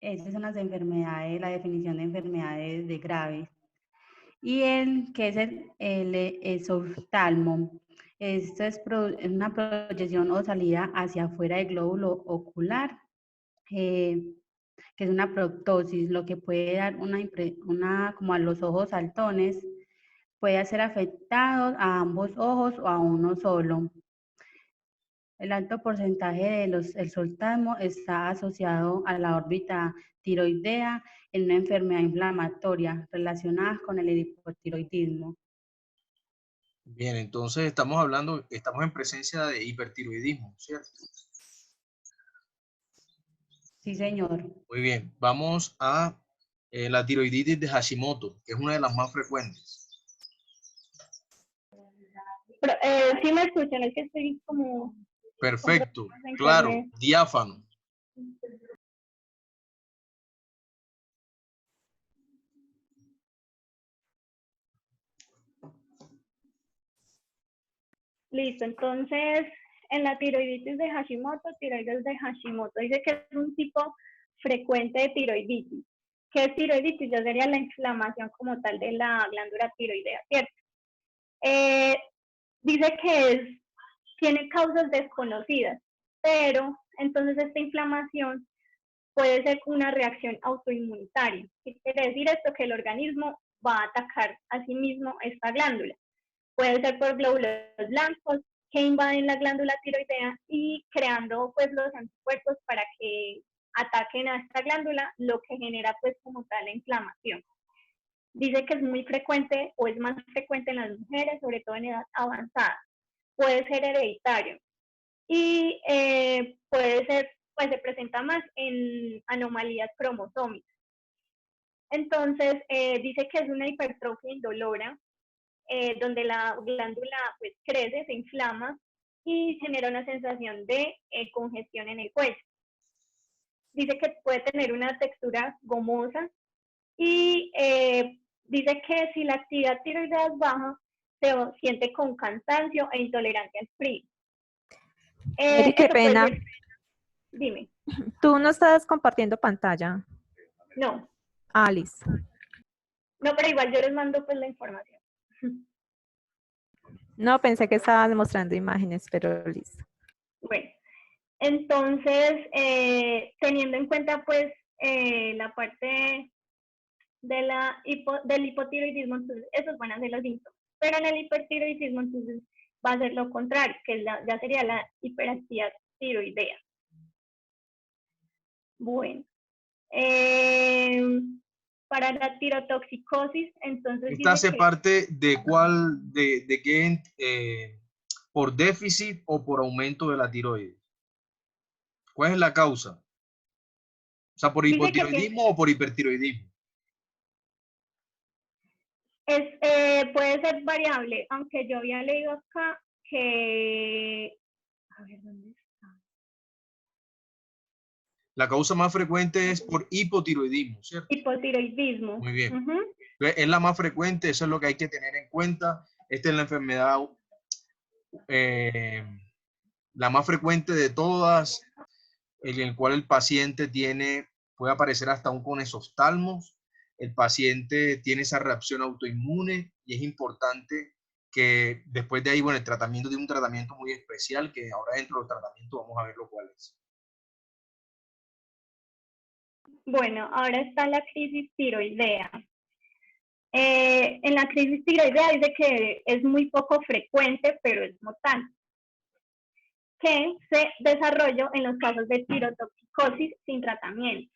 Esas son las enfermedades, la definición de enfermedades de graves. Y que es el exoftalmo. Esto es una proyección o salida hacia afuera del glóbulo ocular que es una proptosis, lo que puede dar como a los ojos saltones, puede ser afectado a ambos ojos o a uno solo. El alto porcentaje del soltasmo está asociado a la órbita tiroidea en una enfermedad inflamatoria relacionada con el hipotiroidismo. Bien, entonces estamos en presencia de hipertiroidismo, ¿cierto? Sí, señor. Muy bien, vamos a la tiroiditis de Hashimoto, que es una de las más frecuentes. Pero, sí me escuchan, es que estoy como... Perfecto, claro, diáfano. Listo, entonces en la tiroiditis de Hashimoto, tiroides de Hashimoto, dice que es un tipo frecuente de tiroiditis. ¿Qué es tiroiditis? Ya sería la inflamación como tal de la glándula tiroidea, ¿cierto? Dice que tiene causas desconocidas, pero entonces esta inflamación puede ser una reacción autoinmunitaria. ¿Qué quiere decir esto? Que el organismo va a atacar a sí mismo esta glándula. Puede ser por glóbulos blancos que invaden la glándula tiroidea y creando pues los anticuerpos para que ataquen a esta glándula, lo que genera pues como tal la inflamación. Dice que es muy frecuente o es más frecuente en las mujeres, sobre todo en edad avanzada. Puede ser hereditario y puede ser, pues se presenta más en anomalías cromosómicas. Entonces, dice que es una hipertrofia indolora, donde la glándula pues crece, se inflama y genera una sensación de congestión en el cuello. Dice que puede tener una textura gomosa y dice que si la actividad tiroidea es baja, se siente con cansancio e intolerancia al frío. Eri, qué pena. Dime. ¿Tú no estás compartiendo pantalla? No. Ah, listo. No, pero igual yo les mando pues la información. No, pensé que estabas mostrando imágenes, pero listo. Bueno, entonces, teniendo en cuenta pues la parte de del hipotiroidismo, entonces esos van a ser los síntomas. Pero en el hipertiroidismo, entonces, va a ser lo contrario, que ya sería la hiperactividad tiroidea. Bueno. Para la tirotoxicosis, entonces Esta hace que, parte de de qué, por déficit o por aumento de la tiroides. ¿Cuál es la causa? O sea, ¿por hipotiroidismo o por hipertiroidismo? puede ser variable, aunque yo había leído acá que... A ver, ¿dónde está? La causa más frecuente es por hipotiroidismo, ¿cierto? Hipotiroidismo. Muy bien. Es la más frecuente, eso es lo que hay que tener en cuenta. Esta es la enfermedad la más frecuente de todas, en el cual el paciente puede aparecer hasta un conesostalmos. El paciente tiene esa reacción autoinmune y es importante que después de ahí, bueno, el tratamiento tiene un tratamiento muy especial que ahora dentro del tratamiento vamos a ver lo cual es. Bueno, ahora está la crisis tiroidea. En la crisis tiroidea dice que es muy poco frecuente, pero es mortal, que se desarrolló en los casos de tirotoxicosis sin tratamiento.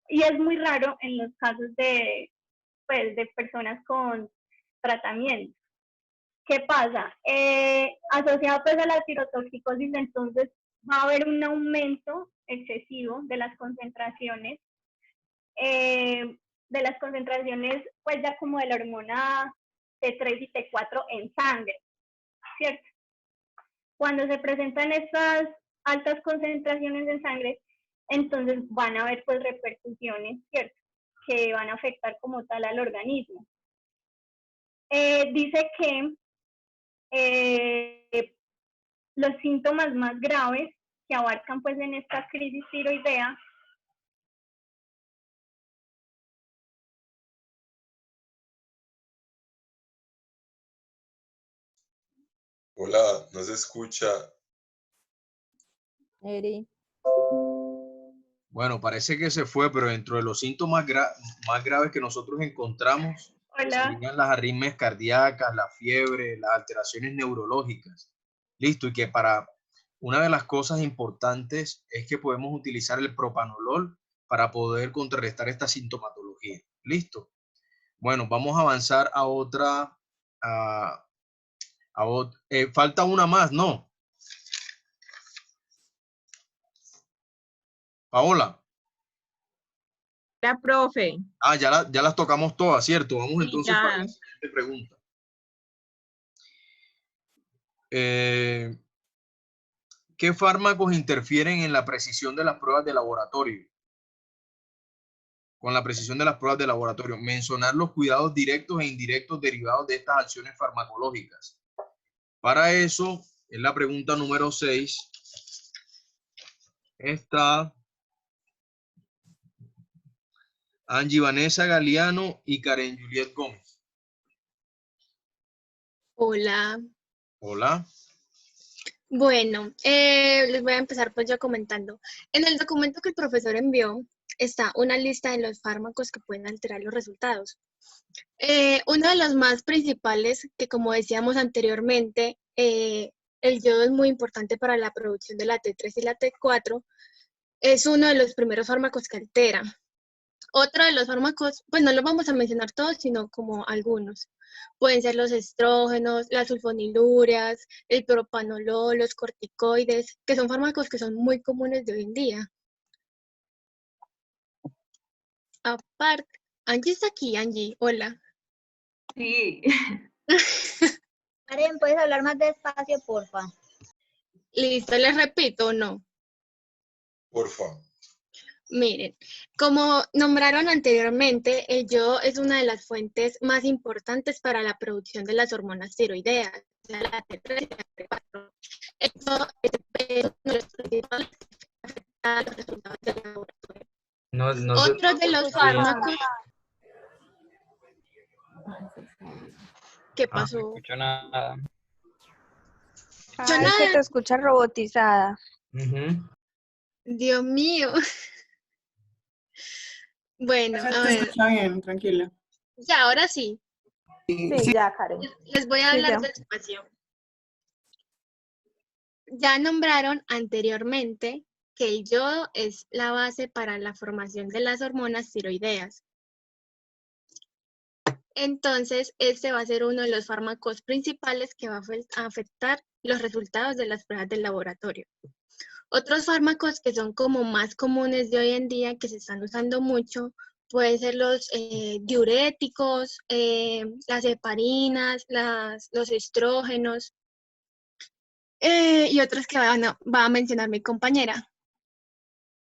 Y es muy raro en los casos de personas con tratamiento. ¿Qué pasa? Asociado pues a la tirotoxicosis, entonces va a haber un aumento excesivo de las concentraciones pues ya como de la hormona T3 y T4 en sangre, ¿cierto? Cuando se presentan estas altas concentraciones en sangre, entonces van a haber pues repercusiones, ¿cierto? Que van a afectar como tal al organismo. Dice que los síntomas más graves que abarcan pues en esta crisis tiroidea Hola, no se escucha. Eri. Bueno, parece que se fue, pero dentro de los síntomas más graves que nosotros encontramos serían las arritmias cardíacas, la fiebre, las alteraciones neurológicas. Listo, y que para una de las cosas importantes es que podemos utilizar el propanolol para poder contrarrestar esta sintomatología. Listo. Bueno, vamos a avanzar a otra. Falta una más, ¿no? Paola. La profe. Ah, ya las tocamos todas, ¿cierto? Vamos Sí, entonces para la siguiente pregunta. ¿Qué fármacos interfieren en la precisión de las pruebas de laboratorio? Con la precisión de las pruebas de laboratorio. Mencionar los cuidados directos e indirectos derivados de estas acciones farmacológicas. Para eso, en la pregunta número 6, está Angie Vanessa Galeano y Karen Juliet Gómez. Hola. Hola. Bueno, les voy a empezar pues yo comentando. En el documento que el profesor envió está una lista de los fármacos que pueden alterar los resultados. Uno de los más principales, que como decíamos anteriormente, el yodo es muy importante para la producción de la T3 y la T4, es uno de los primeros fármacos que altera. Otro de los fármacos, pues no los vamos a mencionar todos, sino como algunos. Pueden ser los estrógenos, las sulfonilureas, el propanolol, los corticoides, que son fármacos que son muy comunes de hoy en día. Aparte, Angie está aquí, Angie, hola. Sí. Karen, ¿puedes hablar más despacio, porfa? Listo, les repito o no. Porfa. Miren, como nombraron anteriormente, el yodo es una de las fuentes más importantes para la producción de las hormonas tiroideas, la T3 y la T4. Esto es uno de los principales que afecta a los resultados del laboratorio. Otro de los fármacos. ¿Qué pasó? No escucho nada. Yo Es que te escuchas robotizada. Dios mío. Bueno, Ya a te ver. escucha bien, tranquila. Ya, ahora sí. Sí, ya, Karen. Les voy a Sí, hablar ya. despacio. Ya nombraron anteriormente que el yodo es la base para la formación de las hormonas tiroideas. Entonces, este va a ser uno de los fármacos principales que va a afectar los resultados de las pruebas del laboratorio. Otros fármacos que son como más comunes de hoy en día, que se están usando mucho, pueden ser los diuréticos, las heparinas, los estrógenos, y otros que va a mencionar mi compañera.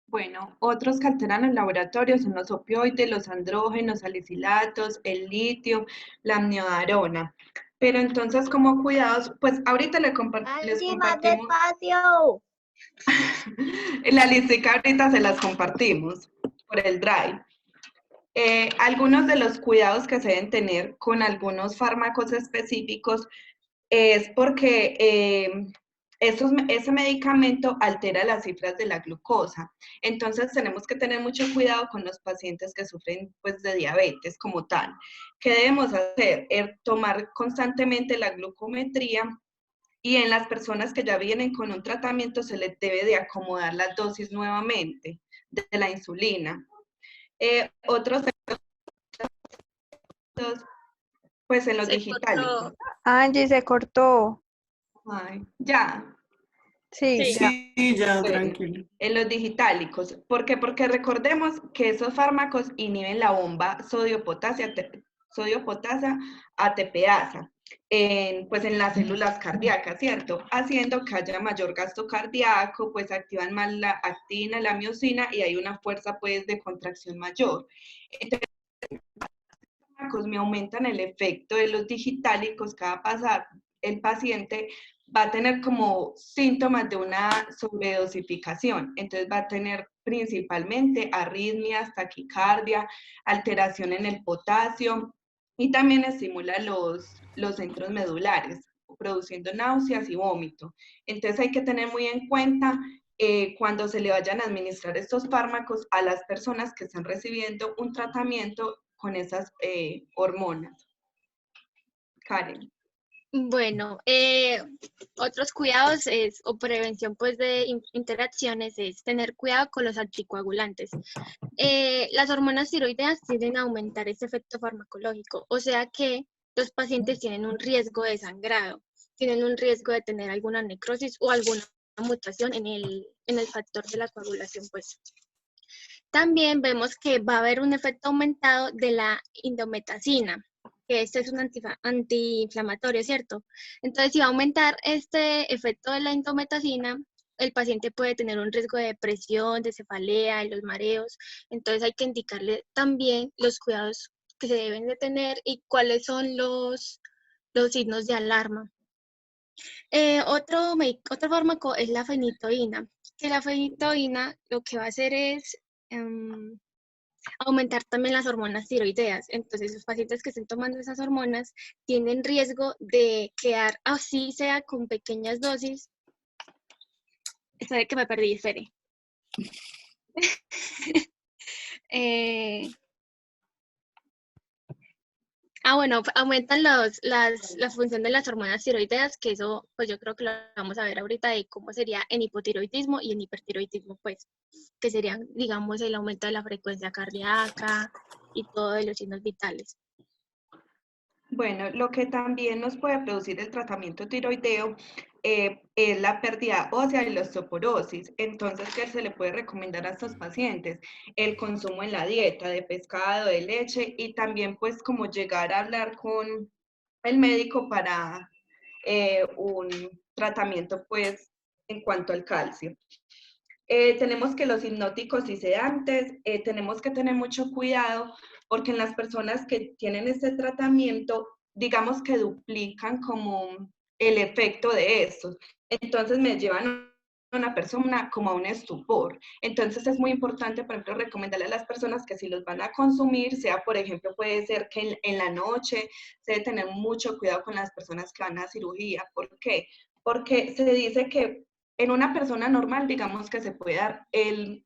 Bueno, otros que alteran los laboratorios son los opioides, los andrógenos, salicilatos, el litio, la amiodarona. Pero entonces, como cuidados, pues ahorita les compartimos. ¡Más despacio! La listica ahorita se las compartimos por el Drive. Algunos de los cuidados que se deben tener con algunos fármacos específicos es porque ese medicamento altera las cifras de la glucosa. Entonces tenemos que tener mucho cuidado con los pacientes que sufren pues, de diabetes como tal. ¿Qué debemos hacer? Tomar constantemente la glucometría y en las personas que ya vienen con un tratamiento se les debe de acomodar la dosis nuevamente de la insulina. Otros pues en los digitales. Angie, se cortó. Ay, ya. Sí, ya, Bueno, tranquilo. en los digitálicos. ¿Por qué? Porque recordemos que esos fármacos inhiben la bomba sodio-potasio ATPasa pues en las células cardíacas, ¿cierto? Haciendo que haya mayor gasto cardíaco, pues activan más la actina, la miocina y hay una fuerza pues de contracción mayor. Entonces, me aumentan el efecto de los digitálicos que va a pasar, el paciente va a tener como síntomas de una sobredosificación, entonces va a tener principalmente arritmias, taquicardia, alteración en el potasio y también estimula los centros medulares, produciendo náuseas y vómito. Entonces hay que tener muy en cuenta cuando se le vayan a administrar estos fármacos a las personas que están recibiendo un tratamiento con esas hormonas. Karen. Bueno, otros cuidados o prevención pues de interacciones es tener cuidado con los anticoagulantes. Las hormonas tiroideas tienden a aumentar ese efecto farmacológico, o sea que los pacientes tienen un riesgo de sangrado, tienen un riesgo de tener alguna necrosis o alguna mutación en el factor de la coagulación, pues. También vemos que va a haber un efecto aumentado de la indometacina, que este es un antiinflamatorio, ¿cierto? Entonces, si va a aumentar este efecto de la indometacina, el paciente puede tener un riesgo de depresión, de cefalea, de los mareos. Entonces, hay que indicarle también los cuidados que se deben de tener y cuáles son los signos de alarma. Otro fármaco es la fenitoína, que la fenitoína lo que va a hacer es aumentar también las hormonas tiroideas. Entonces, los pacientes que estén tomando esas hormonas tienen riesgo de quedar, así sea con pequeñas dosis. Espere que me perdí, espere. Bueno, aumentan la función de las hormonas tiroideas, que eso, pues yo creo que lo vamos a ver ahorita de cómo sería en hipotiroidismo y en hipertiroidismo, pues, que serían, digamos, el aumento de la frecuencia cardíaca y todo de los signos vitales. Bueno, lo que también nos puede producir el tratamiento tiroideo es la pérdida ósea y la osteoporosis. Entonces, ¿qué se le puede recomendar a estos pacientes? El consumo en la dieta de pescado, de leche y también pues como llegar a hablar con el médico para un tratamiento pues en cuanto al calcio. Tenemos que los hipnóticos y sedantes, tenemos que tener mucho cuidado porque en las personas que tienen este tratamiento, digamos que duplican como el efecto de estos. Entonces me llevan a una persona como a un estupor. Entonces es muy importante, por ejemplo, recomendarle a las personas que si los van a consumir, sea por ejemplo, puede ser que en la noche, se debe tener mucho cuidado con las personas que van a cirugía. ¿Por qué? Porque se dice que en una persona normal, digamos que se puede dar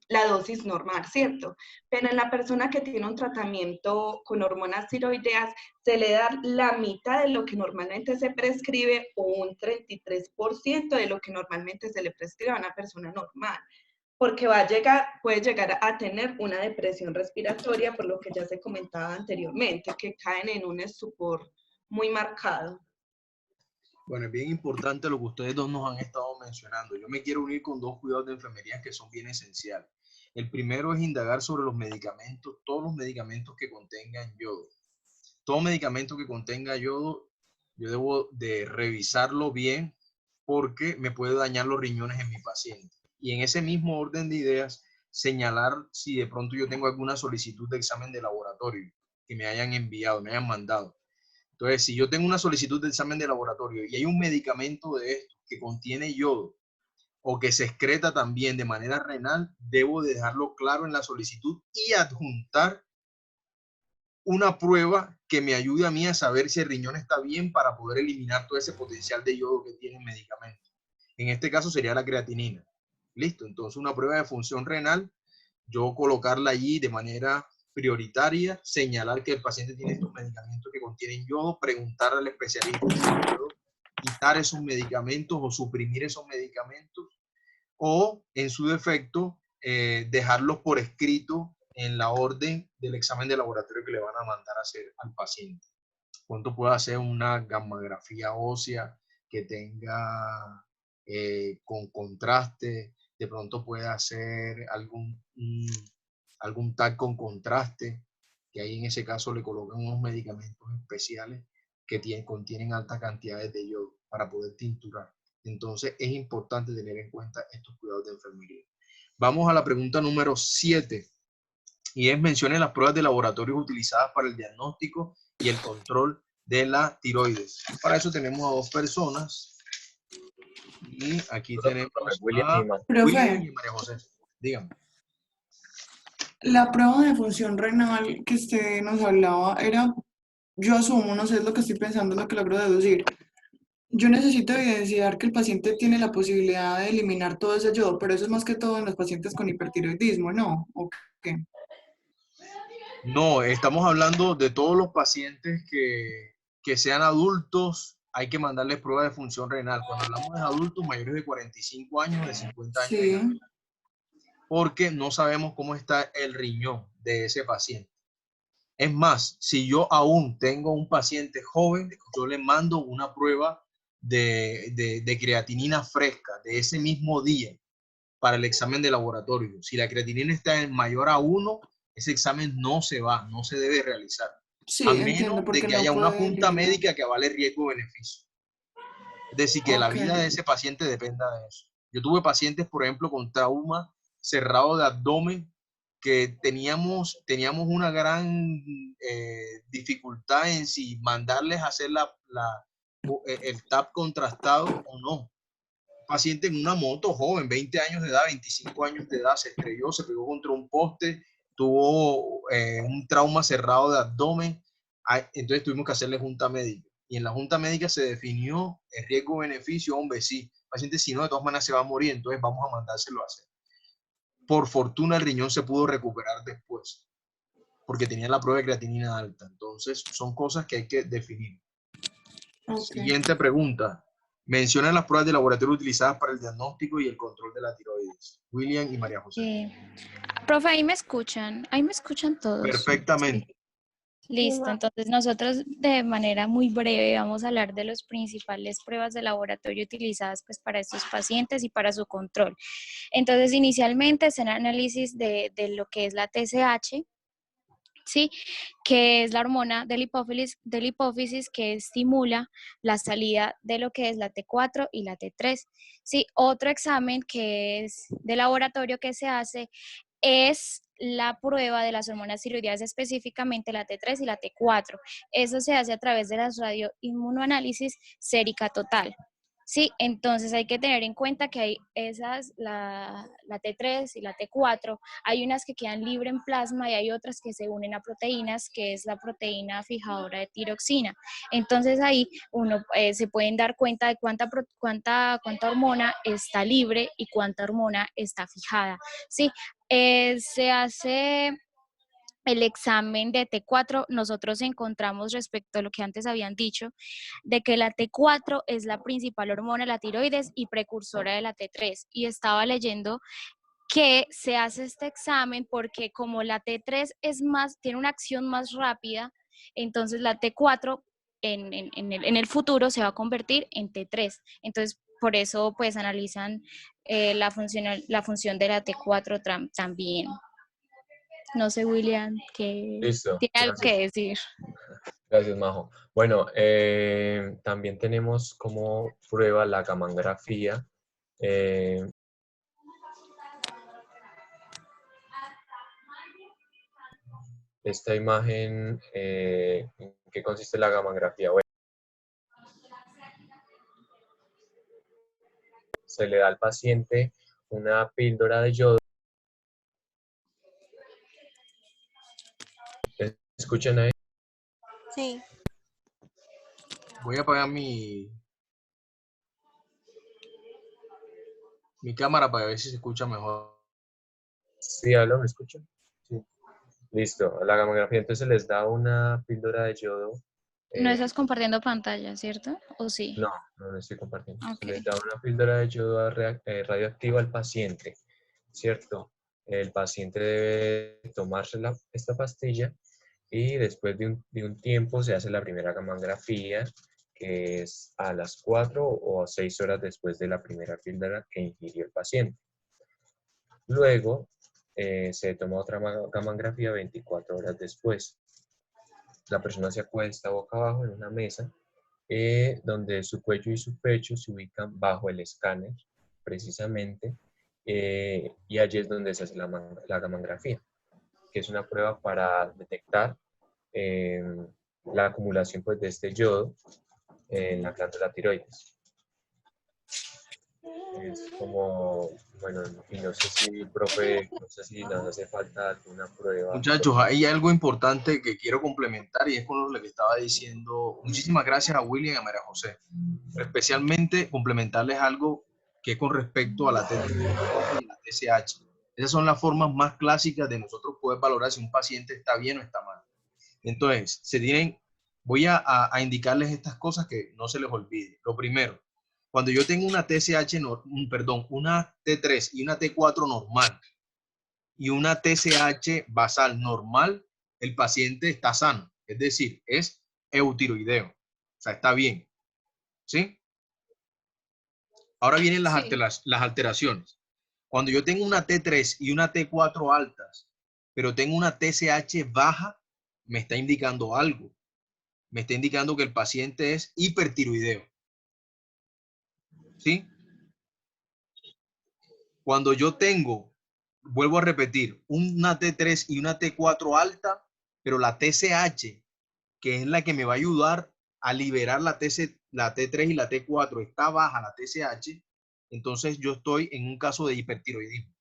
la dosis normal, ¿cierto? Pero en la persona que tiene un tratamiento con hormonas tiroideas, se le da la mitad de lo que normalmente se prescribe o un 33% de lo que normalmente se le prescribe a una persona normal. Porque puede llegar a tener una depresión respiratoria, por lo que ya se comentaba anteriormente, que caen en un estupor muy marcado. Bueno, es bien importante lo que ustedes dos nos han estado mencionando. Yo me quiero unir con dos cuidados de enfermería que son bien esenciales. El primero es indagar sobre los medicamentos, todos los medicamentos que contengan yodo. Todo medicamento que contenga yodo, yo debo de revisarlo bien porque me puede dañar los riñones en mi paciente. Y en ese mismo orden de ideas, señalar si de pronto yo tengo alguna solicitud de examen de laboratorio que me hayan enviado, me hayan mandado. Entonces, si yo tengo una solicitud de examen de laboratorio y hay un medicamento de esto que contiene yodo o que se excreta también de manera renal, debo de dejarlo claro en la solicitud y adjuntar una prueba que me ayude a mí a saber si el riñón está bien para poder eliminar todo ese potencial de yodo que tiene el medicamento. En este caso sería la creatinina. Listo, entonces una prueba de función renal, yo colocarla allí de manera prioritaria, señalar que el paciente tiene estos medicamentos que contienen yodo, preguntar al especialista si puedo quitar esos medicamentos o suprimir esos medicamentos, o en su defecto, dejarlos por escrito en la orden del examen de laboratorio que le van a mandar a hacer al paciente. ¿Cuánto puede hacer una gammagrafía ósea que tenga con contraste? De pronto puede hacer algún TAC con contraste, que ahí en ese caso le colocan unos medicamentos especiales que contienen altas cantidades de yodo para poder tinturar. Entonces es importante tener en cuenta estos cuidados de enfermería. Vamos a la pregunta número 7 y es: mencione las pruebas de laboratorio utilizadas para el diagnóstico y el control de la tiroides. Para eso tenemos a dos personas y aquí tenemos a William y María José. Dígame. La prueba de función renal que usted nos hablaba era, yo asumo, no sé, es lo que estoy pensando, es lo que logro deducir. Yo necesito evidenciar que el paciente tiene la posibilidad de eliminar todo ese yodo, pero eso es más que todo en los pacientes con hipertiroidismo, ¿no? ¿O qué? No, estamos hablando de todos los pacientes que sean adultos, hay que mandarles prueba de función renal. Cuando hablamos de adultos mayores de 45 años, de 50 años en Sí. adelante, porque no sabemos cómo está el riñón de ese paciente. Es más, si yo aún tengo un paciente joven, yo le mando una prueba de creatinina fresca de ese mismo día para el examen de laboratorio. Si la creatinina está en mayor a 1, ese examen no se debe realizar, Sí, a entiendo, menos de porque que no haya una puede junta eliminar. médica que avale riesgo-beneficio. Es decir, que la Ok. vida de ese paciente dependa de eso. Yo tuve pacientes, por ejemplo, con trauma cerrado de abdomen, que teníamos una gran dificultad en si mandarles a hacer el TAP contrastado o no. Paciente en una moto joven, 20 años de edad, 25 años de edad, se estrelló, se pegó contra un poste, tuvo un trauma cerrado de abdomen, entonces tuvimos que hacerle junta médica. Y en la junta médica se definió el riesgo-beneficio, hombre, sí, el paciente si no, de todas maneras se va a morir, entonces vamos a mandárselo a hacer. Por fortuna el riñón se pudo recuperar después, porque tenía la prueba de creatinina alta. Entonces son cosas que hay que definir. Ok. Siguiente pregunta. Menciona las pruebas de laboratorio utilizadas para el diagnóstico y el control de la tiroides. William y María José. Profe, ahí me escuchan todos. Perfectamente. Listo, entonces nosotros de manera muy breve vamos a hablar de las principales pruebas de laboratorio utilizadas pues para estos pacientes y para su control. Entonces inicialmente es el análisis de lo que es la TSH, ¿sí? Que es la hormona del hipófisis que estimula la salida de lo que es la T4 y la T3. ¿Sí? Otro examen que es de laboratorio que se hace es la prueba de las hormonas tiroideas, específicamente la T3 y la T4. Eso se hace a través de las radioinmunoanálisis sérica total. Sí, entonces hay que tener en cuenta que hay la T3 y la T4, hay unas que quedan libre en plasma y hay otras que se unen a proteínas, que es la proteína fijadora de tiroxina. Entonces ahí uno se pueden dar cuenta de cuánta hormona está libre y cuánta hormona está fijada. Sí, se hace el examen de T4, nosotros encontramos respecto a lo que antes habían dicho, de que la T4 es la principal hormona de la tiroides y precursora de la T3. Y estaba leyendo que se hace este examen porque como la T3 tiene una acción más rápida, entonces la T4 en el futuro se va a convertir en T3. Entonces, por eso pues analizan la función de la T4 también. No sé, William, que Listo, tiene algo gracias. que decir. Gracias, Majo. Bueno, también tenemos como prueba la gammangrafía. Esta imagen, ¿en qué consiste la gammangrafía? Bueno, se le da al paciente una píldora de yodo. ¿Escuchan ahí? Sí. Voy a apagar mi cámara para ver si se escucha mejor. Sí, hablo, ¿me escuchan? Sí. Listo, la gammangrafía entonces les da una píldora de yodo. No estás compartiendo pantalla, ¿cierto? ¿O sí? No, no estoy compartiendo. Ok. Se les da una píldora de yodo radioactiva al paciente, ¿cierto? El paciente debe tomarse esta pastilla y después de un tiempo se hace la primera gammangrafía, que es a las 4 o 6 horas después de la primera píldora que ingirió el paciente. Luego se toma otra gammangrafía 24 horas después. La persona se acuesta boca abajo en una mesa donde su cuello y su pecho se ubican bajo el escáner, precisamente, y allí es donde se hace la gammangrafía, que es una prueba para detectar la acumulación pues, de este yodo en la glándula tiroides. Es como, bueno, y no sé si, profe, no sé si nos hace falta alguna prueba. Muchachos, hay algo importante que quiero complementar y es con lo que estaba diciendo. Muchísimas gracias a William y a María José. Pero especialmente complementarles algo que es con respecto a la TSH y la TSH. Esas son las formas más clásicas de nosotros poder valorar si un paciente está bien o está mal. Entonces, voy a indicarles estas cosas que no se les olvide. Lo primero, cuando yo tengo una TSH, una T3 y una T4 normal, y una TSH basal normal, el paciente está sano, es decir, es eutiroideo, o sea, está bien, ¿sí? Ahora vienen las alteraciones. Cuando yo tengo una T3 y una T4 altas, pero tengo una TSH baja, me está indicando algo. Me está indicando que el paciente es hipertiroideo, ¿sí? Cuando yo tengo, vuelvo a repetir, una T3 y una T4 alta, pero la TSH, que es la que me va a ayudar a liberar la T3 y la T4, está baja la TSH, entonces yo estoy en un caso de hipertiroidismo.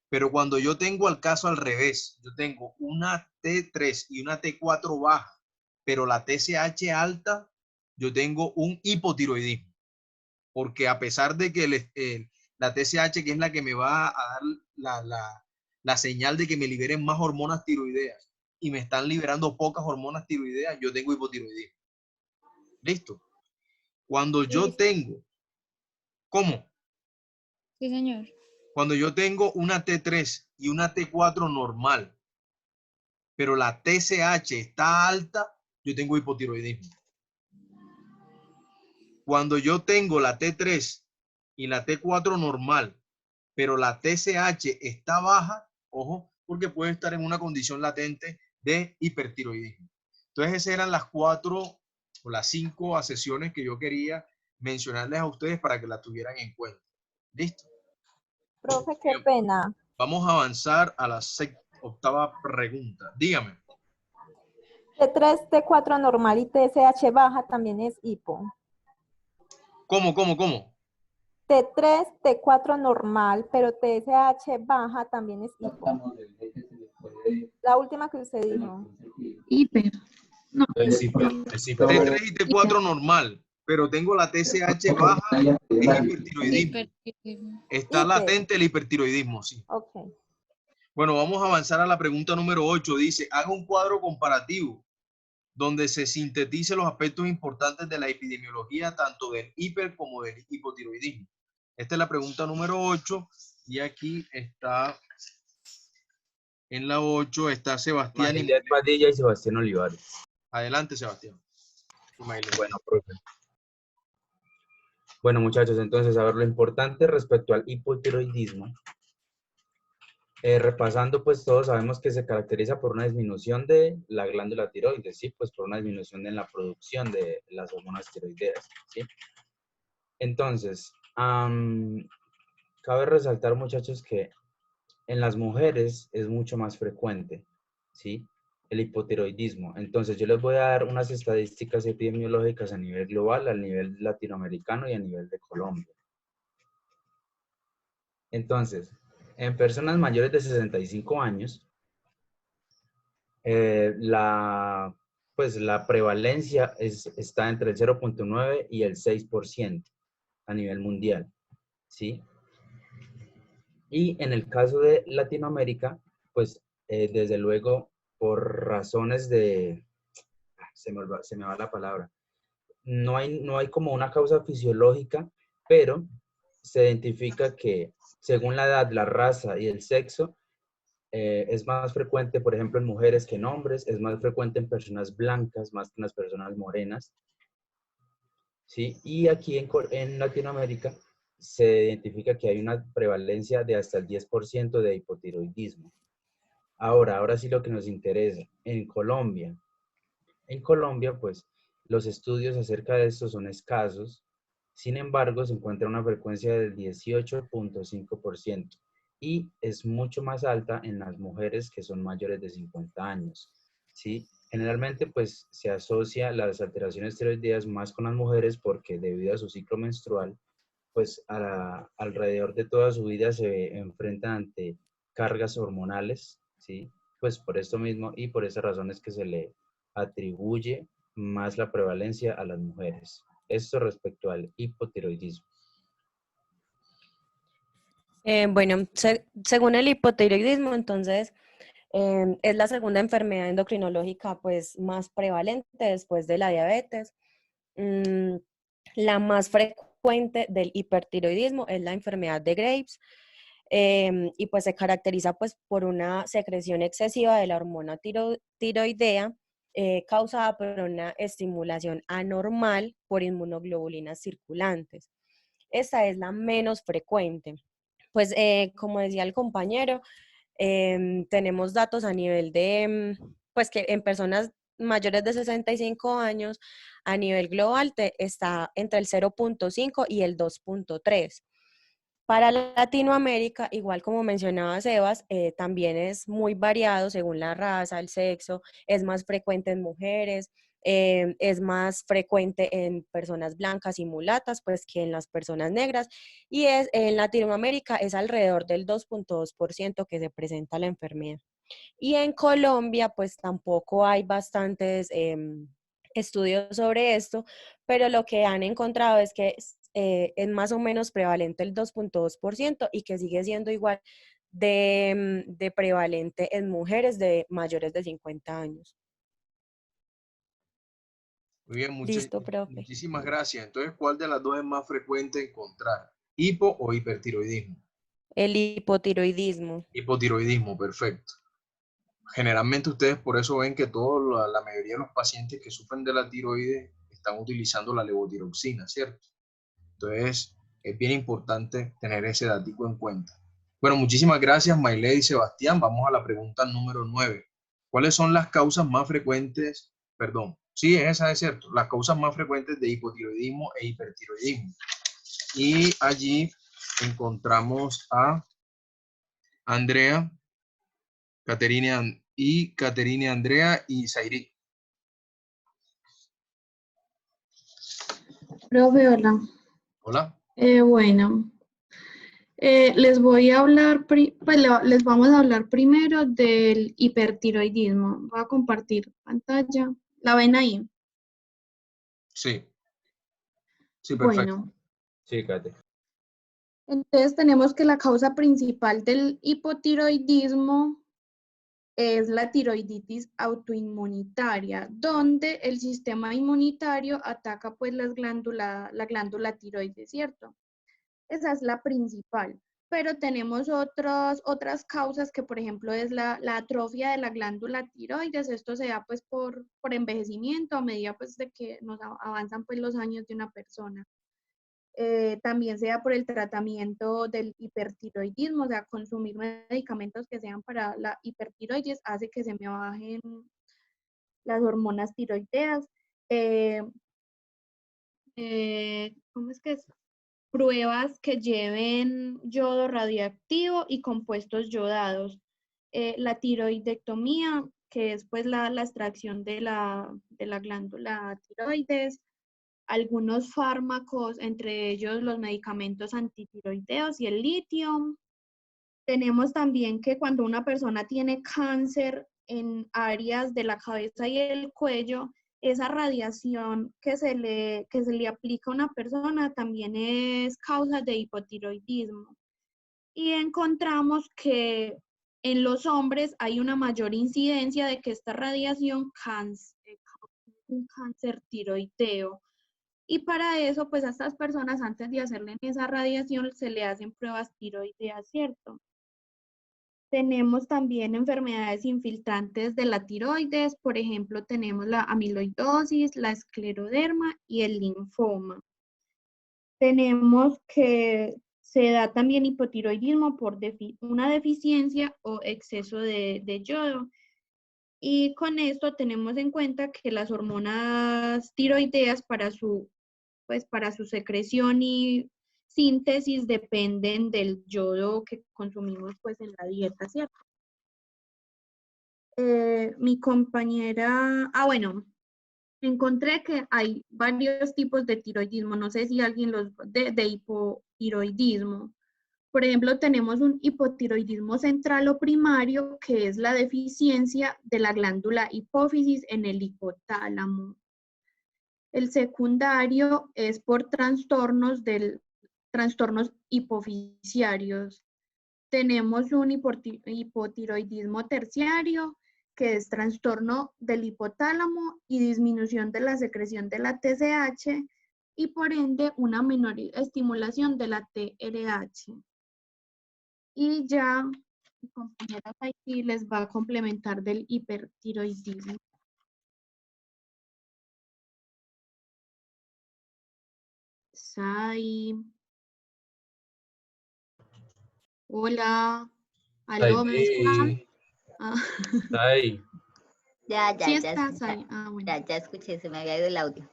Pero cuando yo tengo el caso al revés, yo tengo una T3 y una T4 baja, pero la TSH alta, yo tengo un hipotiroidismo. Porque a pesar de que la TSH, que es la que me va a dar la señal de que me liberen más hormonas tiroideas y me están liberando pocas hormonas tiroideas, yo tengo hipotiroidismo. ¿Listo? Cuando yo tengo, ¿cómo? Sí, señor. Cuando yo tengo una T3 y una T4 normal, pero la TSH está alta, yo tengo hipotiroidismo. Cuando yo tengo la T3 y la T4 normal, pero la TSH está baja, ojo, porque puede estar en una condición latente de hipertiroidismo. Entonces, esas eran las 4 o las 5 sesiones que yo quería mencionarles a ustedes para que las tuvieran en cuenta. ¿Listo? Profe, qué pena. Vamos a avanzar a la octava pregunta. Dígame. T3, T4 normal y TSH baja también es hipo. ¿Cómo? T3, T4 normal, pero TSH baja también es hipo. La última que usted dijo. Hiper. No. Es hiper. T3 y T4 normal, pero tengo la TSH baja, es hipertiroidismo. Está latente el hipertiroidismo, sí. Ok. Bueno, vamos a avanzar a la pregunta número 8. Dice, haga un cuadro comparativo donde se sinteticen los aspectos importantes de la epidemiología, tanto del hiper como del hipotiroidismo. Esta es la pregunta número 8 y aquí está, en la 8 está Sebastián María Padilla y Sebastián Olivares. Adelante, Sebastián. Bueno, profe. Bueno, muchachos, entonces, a ver, lo importante respecto al hipotiroidismo. Repasando, pues todos sabemos que se caracteriza por una disminución de la glándula tiroides, ¿sí? Pues por una disminución en la producción de las hormonas tiroideas, ¿sí? Entonces, cabe resaltar, muchachos, que en las mujeres es mucho más frecuente, ¿sí? El hipotiroidismo. Entonces, yo les voy a dar unas estadísticas epidemiológicas a nivel global, a nivel latinoamericano y a nivel de Colombia. Entonces, en personas mayores de 65 años, la prevalencia está entre el 0.9 y el 6% a nivel mundial, ¿sí? Y en el caso de Latinoamérica, pues desde luego por razones de, se me va la palabra, no hay como una causa fisiológica, pero se identifica que según la edad, la raza y el sexo, es más frecuente, por ejemplo, en mujeres que en hombres, es más frecuente en personas blancas más que en las personas morenas, ¿sí? Y aquí en Latinoamérica se identifica que hay una prevalencia de hasta el 10% de hipotiroidismo. Ahora sí lo que nos interesa, en Colombia, pues, los estudios acerca de esto son escasos, sin embargo, se encuentra una frecuencia del 18.5% y es mucho más alta en las mujeres que son mayores de 50 años, ¿sí? Generalmente, pues, se asocia las alteraciones tiroideas más con las mujeres porque debido a su ciclo menstrual, pues alrededor de toda su vida se enfrentan ante cargas hormonales, ¿sí? Pues por esto mismo y por esas razones que se le atribuye más la prevalencia a las mujeres. Esto respecto al hipotiroidismo. Bueno, según el hipotiroidismo, entonces, es la segunda enfermedad endocrinológica pues, más prevalente después de la diabetes. La más frecuente del hipertiroidismo es la enfermedad de Graves, y pues se caracteriza pues, por una secreción excesiva de la hormona tiroidea, causada por una estimulación anormal por inmunoglobulinas circulantes. Esta es la menos frecuente. Pues como decía el compañero, tenemos datos a nivel de, pues que en personas mayores de 65 años, a nivel global está entre el 0.5 y el 2.3. Para Latinoamérica, igual como mencionaba Sebas, también es muy variado según la raza, el sexo, es más frecuente en mujeres, es más frecuente en personas blancas y mulatas, pues que en las personas negras, y en Latinoamérica es alrededor del 2.2% que se presenta la enfermedad. Y en Colombia, pues tampoco hay bastantes estudios sobre esto, pero lo que han encontrado es que es más o menos prevalente el 2.2% y que sigue siendo igual de prevalente en mujeres de mayores de 50 años. Muy bien, Listo, profe. muchísimas gracias. Entonces, ¿cuál de las dos es más frecuente encontrar? ¿Hipo o hipertiroidismo? El hipotiroidismo. Hipotiroidismo, perfecto. Generalmente ustedes por eso ven que la mayoría de los pacientes que sufren de la tiroides están utilizando la levotiroxina, ¿cierto? Entonces, es bien importante tener ese datico en cuenta. Bueno, muchísimas gracias, Mayley y Sebastián. Vamos a la pregunta número 9. ¿Cuáles son las causas más frecuentes? Perdón, sí, esa es cierto. Las causas más frecuentes de hipotiroidismo e hipertiroidismo. Y allí encontramos a Andrea, Caterine, Andrea y Zairi. Profe, hola. Hola. Bueno, les voy a hablar, les vamos a hablar primero del hipertiroidismo. Voy a compartir pantalla. ¿La ven ahí? Sí. Sí, perfecto. Bueno, Sí, Kate. entonces tenemos que la causa principal del hipotiroidismo es la tiroiditis autoinmunitaria, donde el sistema inmunitario ataca pues la glándula tiroides, ¿cierto? Esa es la principal, pero tenemos otras causas que, por ejemplo, es la atrofia de la glándula tiroides. Esto se da pues por envejecimiento a medida pues de que nos avanzan pues los años de una persona. También sea por el tratamiento del hipertiroidismo, o sea, consumir medicamentos que sean para la hipertiroides hace que se me bajen las hormonas tiroideas. ¿Cómo es que es? Pruebas que lleven yodo radioactivo y compuestos yodados. La tiroidectomía, que es pues la extracción de la glándula tiroides, algunos fármacos, entre ellos los medicamentos antitiroideos y el litio. Tenemos también que cuando una persona tiene cáncer en áreas de la cabeza y el cuello, esa radiación que se le aplica a una persona también es causa de hipotiroidismo. Y encontramos que en los hombres hay una mayor incidencia de que esta radiación causa un cáncer tiroideo. Y para eso, pues a estas personas, antes de hacerle esa radiación, se le hacen pruebas tiroideas, ¿cierto? Tenemos también enfermedades infiltrantes de la tiroides, por ejemplo, tenemos la amiloidosis, la escleroderma y el linfoma. Tenemos que se da también hipotiroidismo por una deficiencia o exceso de yodo. Y con esto tenemos en cuenta que las hormonas tiroideas para su secreción y síntesis dependen del yodo que consumimos pues en la dieta, ¿cierto? Mi compañera, bueno, encontré que hay varios tipos de tiroidismo. No sé si alguien los de hipotiroidismo. Por ejemplo, tenemos un hipotiroidismo central o primario, que es la deficiencia de la glándula hipófisis en el hipotálamo. El secundario es por trastornos hipofisiarios. Tenemos un hipotiroidismo terciario, que es trastorno del hipotálamo y disminución de la secreción de la TSH y por ende una menor estimulación de la TRH. Y ya mi compañera aquí les va a complementar del hipertiroidismo. Sai. Hola. ¿Aló? ¿Me escuchan? Ah. Ahí. Ya Sí escuché. estás ahí. Ah, bueno. Ya escuché, se me había ido el audio.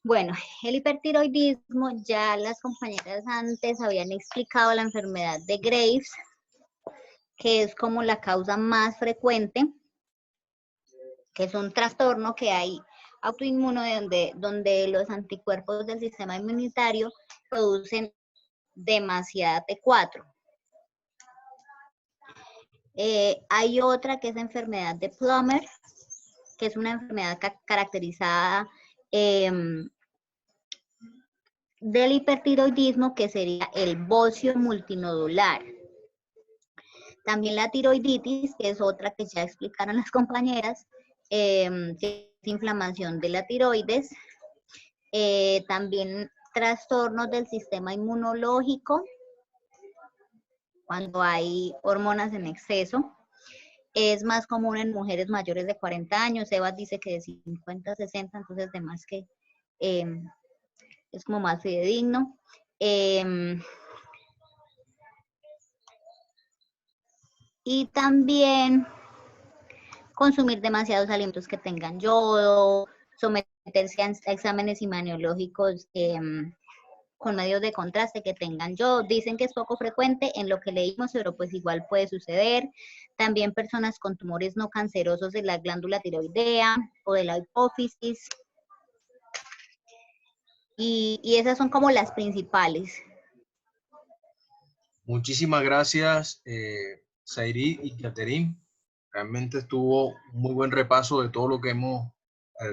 Bueno, el hipertiroidismo, ya las compañeras antes habían explicado la enfermedad de Graves, que es como la causa más frecuente, que es un trastorno que hay autoinmune donde los anticuerpos del sistema inmunitario producen demasiada T4. Hay otra que es enfermedad de Plummer, que es una enfermedad caracterizada del hipertiroidismo, que sería el bocio multinodular. También la tiroiditis, que es otra que ya explicaron las compañeras, que es inflamación de la tiroides. También trastornos del sistema inmunológico, cuando hay hormonas en exceso. Es más común en mujeres mayores de 40 años. Sebas dice que de 50 a 60, entonces de más que es como más fidedigno. Y también consumir demasiados alimentos que tengan yodo, someterse a exámenes imanologicos con medios de contraste que tengan yodo. Dicen que es poco frecuente en lo que leímos, pero pues igual puede suceder. También personas con tumores no cancerosos de la glándula tiroidea o de la hipófisis. Y esas son como las principales. Muchísimas gracias, Zairi y Catherine. Realmente estuvo un muy buen repaso de todo lo que hemos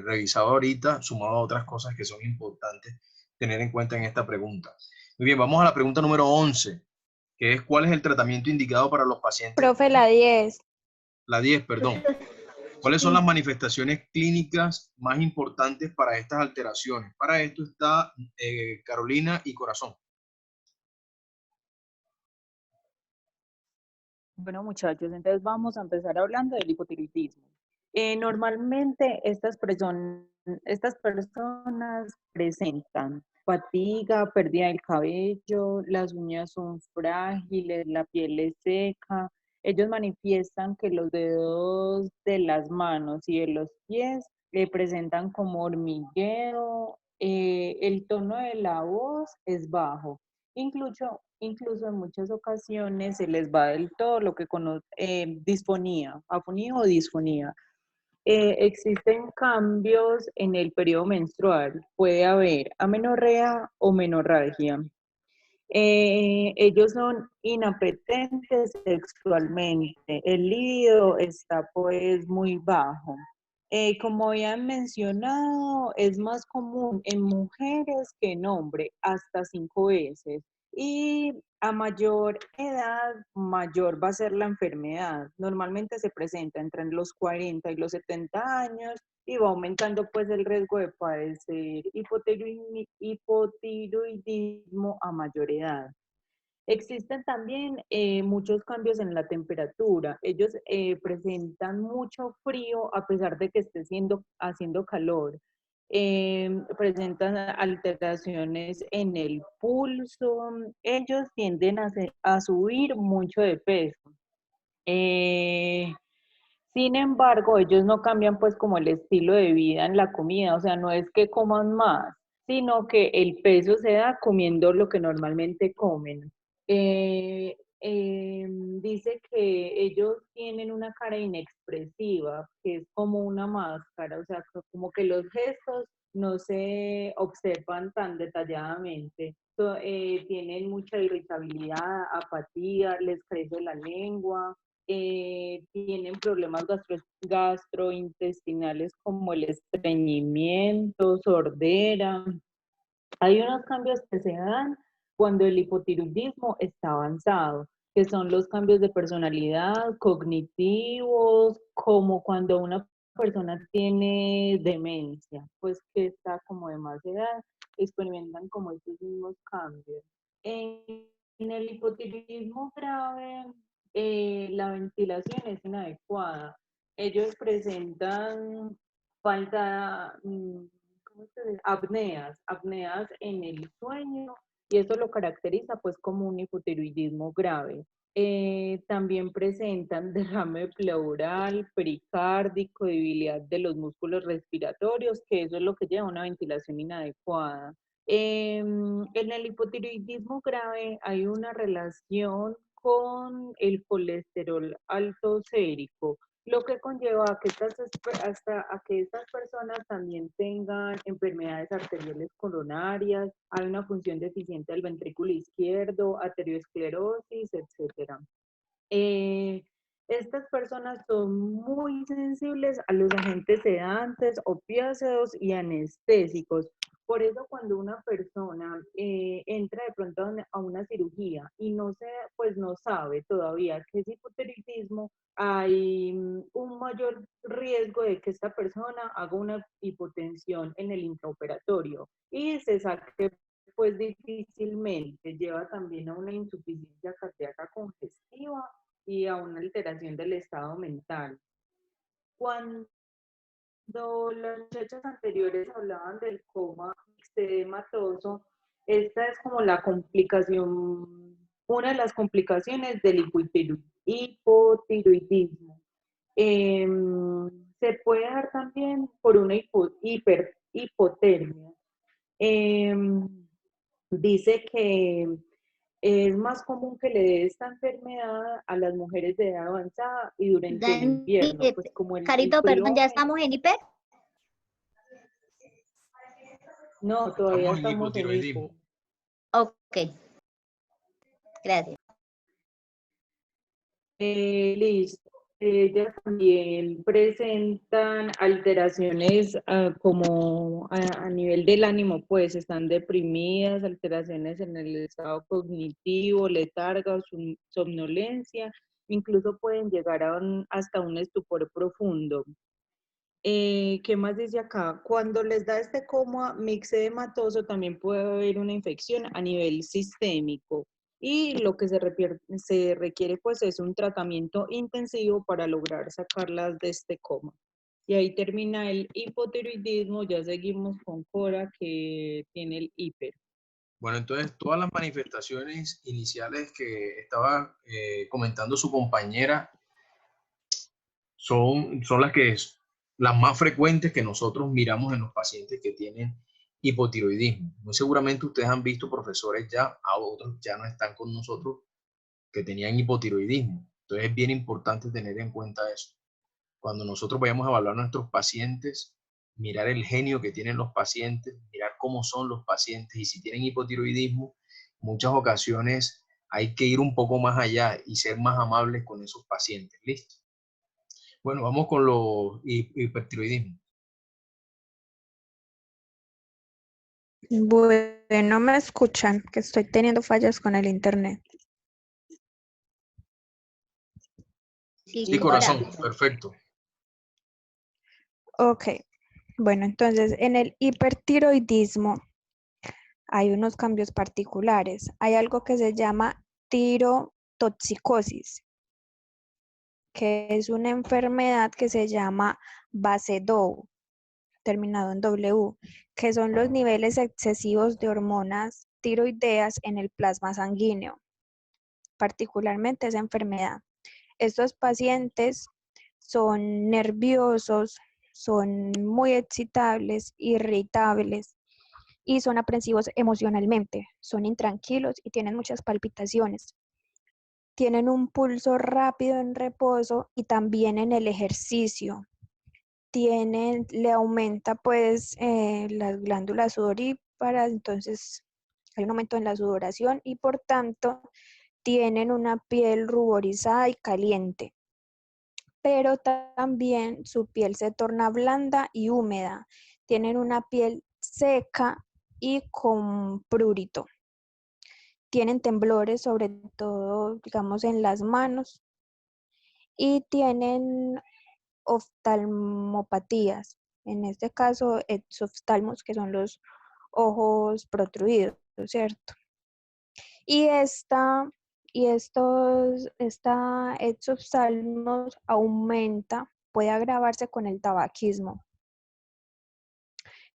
revisado ahorita, sumado a otras cosas que son importantes tener en cuenta en esta pregunta. Muy bien, vamos a la pregunta número 11, que es ¿cuál es el tratamiento indicado para los pacientes? Profe, la 10. La 10, perdón. ¿Cuáles son las manifestaciones clínicas más importantes para estas alteraciones? Para esto está Carolina y Corazón. Bueno, muchachos, entonces vamos a empezar hablando del hipotiroidismo. Normalmente estas personas presentan fatiga, pérdida del cabello, las uñas son frágiles, la piel es seca. Ellos manifiestan que los dedos de las manos y de los pies le presentan como hormigueo, el tono de la voz es bajo. Incluso en muchas ocasiones se les va del todo lo que disfonía, afonía o disfonía. Existen cambios en el periodo menstrual. Puede haber amenorrea o menorragia. Ellos son inapetentes sexualmente. El libido está pues muy bajo. Como habían mencionado, es más común en mujeres que en hombres, hasta 5 veces. Y a mayor edad, mayor va a ser la enfermedad. Normalmente se presenta entre los 40 y los 70 años y va aumentando pues el riesgo de padecer hipotiroidismo a mayor edad. Existen también muchos cambios en la temperatura. Ellos presentan mucho frío a pesar de que esté haciendo calor. Presentan alteraciones en el pulso. Ellos tienden a subir mucho de peso. Sin embargo, ellos no cambian pues como el estilo de vida en la comida. O sea, no es que coman más, sino que el peso se da comiendo lo que normalmente comen. dice que ellos tienen una cara inexpresiva, que es como una máscara, o sea, como que los gestos no se observan tan detalladamente. Tienen mucha irritabilidad, apatía, les crece la lengua, tienen problemas gastrointestinales como el estreñimiento, sordera. Hay unos cambios que se dan cuando el hipotiroidismo está avanzado, que son los cambios de personalidad, cognitivos, como cuando una persona tiene demencia, pues que está como de más edad, experimentan como estos mismos cambios. En el hipotiroidismo grave, la ventilación es inadecuada. Ellos presentan falta, apneas en el sueño, y eso lo caracteriza pues como un hipotiroidismo grave. También presentan derrame pleural, pericárdico, debilidad de los músculos respiratorios, que eso es lo que lleva a una ventilación inadecuada. En el hipotiroidismo grave hay una relación con el colesterol alto sérico, lo que conlleva a que estas personas también tengan enfermedades arteriales coronarias, hay una función deficiente del ventrículo izquierdo, arteriosclerosis, etc. Estas personas son muy sensibles a los agentes sedantes, opiáceos y anestésicos. Por eso cuando una persona entra de pronto a una cirugía y no sabe todavía qué es hipotiroidismo, hay un mayor riesgo de que esta persona haga una hipotensión en el intraoperatorio y se saque pues difícilmente, lleva también a una insuficiencia cardíaca congestiva y a una alteración del estado mental. Cuando las muchachas anteriores hablaban del coma mixedematoso, esta es como la complicación, una de las complicaciones del hipotiroidismo. Se puede dar también por una hipotermia. Dice que es más común que le dé esta enfermedad a las mujeres de edad avanzada y durante el invierno, pues como Carito, perdón, ¿ya estamos en hiper? No, todavía estamos en hipo. Ok. Gracias. Listo. Ellas también presentan alteraciones como a nivel del ánimo, pues están deprimidas, alteraciones en el estado cognitivo, letargo, somnolencia, incluso pueden llegar hasta un estupor profundo. ¿Qué más dice acá? Cuando les da este coma mixedematoso también puede haber una infección a nivel sistémico. Y lo que se requiere pues es un tratamiento intensivo para lograr sacarlas de este coma. Y ahí termina el hipotiroidismo, ya seguimos con Cora que tiene el hiper. Bueno, entonces todas las manifestaciones iniciales que estaba comentando su compañera son las más frecuentes que nosotros miramos en los pacientes que tienen hipotiroidismo. Muy seguramente ustedes han visto profesores ya, a otros ya no están con nosotros, que tenían hipotiroidismo. Entonces es bien importante tener en cuenta eso. Cuando nosotros vayamos a evaluar a nuestros pacientes, mirar el genio que tienen los pacientes, mirar cómo son los pacientes y si tienen hipotiroidismo, muchas ocasiones hay que ir un poco más allá y ser más amables con esos pacientes. ¿Listo? Bueno, vamos con los hipertiroidismo. Bueno, me escuchan, que estoy teniendo fallas con el internet. Sí, corazón, perfecto. Ok, bueno, entonces en el hipertiroidismo hay unos cambios particulares. Hay algo que se llama tirotoxicosis, que es una enfermedad que se llama Basedow, terminado en W, que son los niveles excesivos de hormonas tiroideas en el plasma sanguíneo, particularmente esa enfermedad. Estos pacientes son nerviosos, son muy excitables, irritables y son aprensivos emocionalmente, son intranquilos y tienen muchas palpitaciones. tienen un pulso rápido en reposo y también en el ejercicio. Le aumenta pues las glándulas sudoríparas, entonces hay un aumento en la sudoración y por tanto tienen una piel ruborizada y caliente, pero también su piel se torna blanda y húmeda. Tienen una piel seca y con prurito. Tienen temblores, sobre todo, digamos, en las manos, y tienen oftalmopatías. En este caso, exoftalmos, que son los ojos protruidos, ¿cierto? Esta exoftalmos aumenta, puede agravarse con el tabaquismo.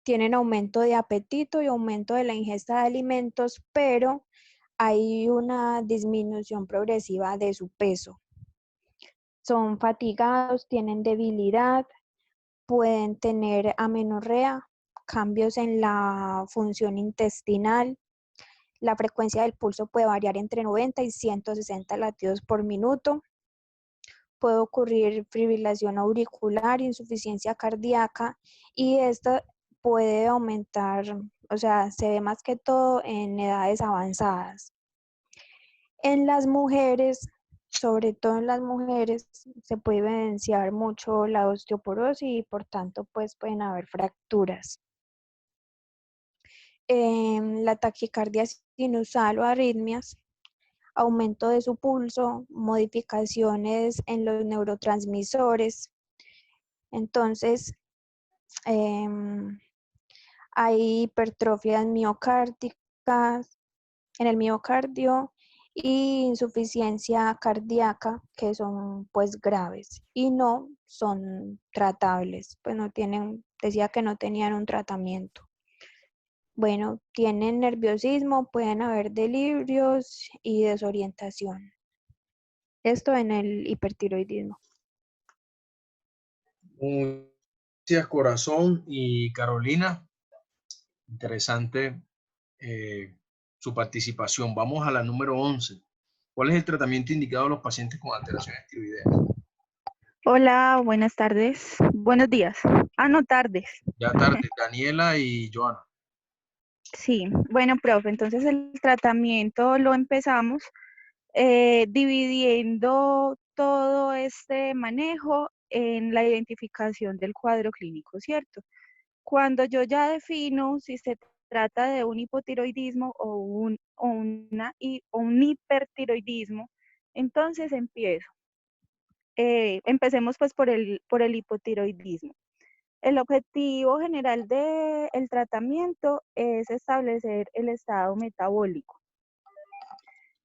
Tienen aumento de apetito y aumento de la ingesta de alimentos, pero hay una disminución progresiva de su peso. Son fatigados, tienen debilidad, pueden tener amenorrea, cambios en la función intestinal. La frecuencia del pulso puede variar entre 90 y 160 latidos por minuto. Puede ocurrir fibrilación auricular, insuficiencia cardíaca, y esta puede aumentar, o sea, se ve más que todo en edades avanzadas. En las mujeres, sobre todo en las mujeres, se puede evidenciar mucho la osteoporosis y por tanto pues pueden haber fracturas. La taquicardia sinusal o arritmias, aumento de su pulso, modificaciones en los neurotransmisores. Entonces, hay hipertrofias miocárdicas en el miocardio y insuficiencia cardíaca, que son pues graves y no son tratables, pues no tienen, decía que no tenían un tratamiento. Bueno, tienen nerviosismo, pueden haber delirios y desorientación. Esto en el hipertiroidismo. Gracias, Corazón y Carolina. Interesante su participación. Vamos a la número 11. ¿Cuál es el tratamiento indicado a los pacientes con alteraciones tiroideas? Hola, buenas tardes. Buenos días. No, tardes. Ya tarde, Daniela y Joana. Sí, bueno, profe, entonces el tratamiento lo empezamos dividiendo todo este manejo en la identificación del cuadro clínico, ¿cierto? Cuando yo ya defino si se trata de un hipotiroidismo o un hipertiroidismo, entonces empiezo. Empecemos pues por el hipotiroidismo. El objetivo general del tratamiento es establecer el estado metabólico.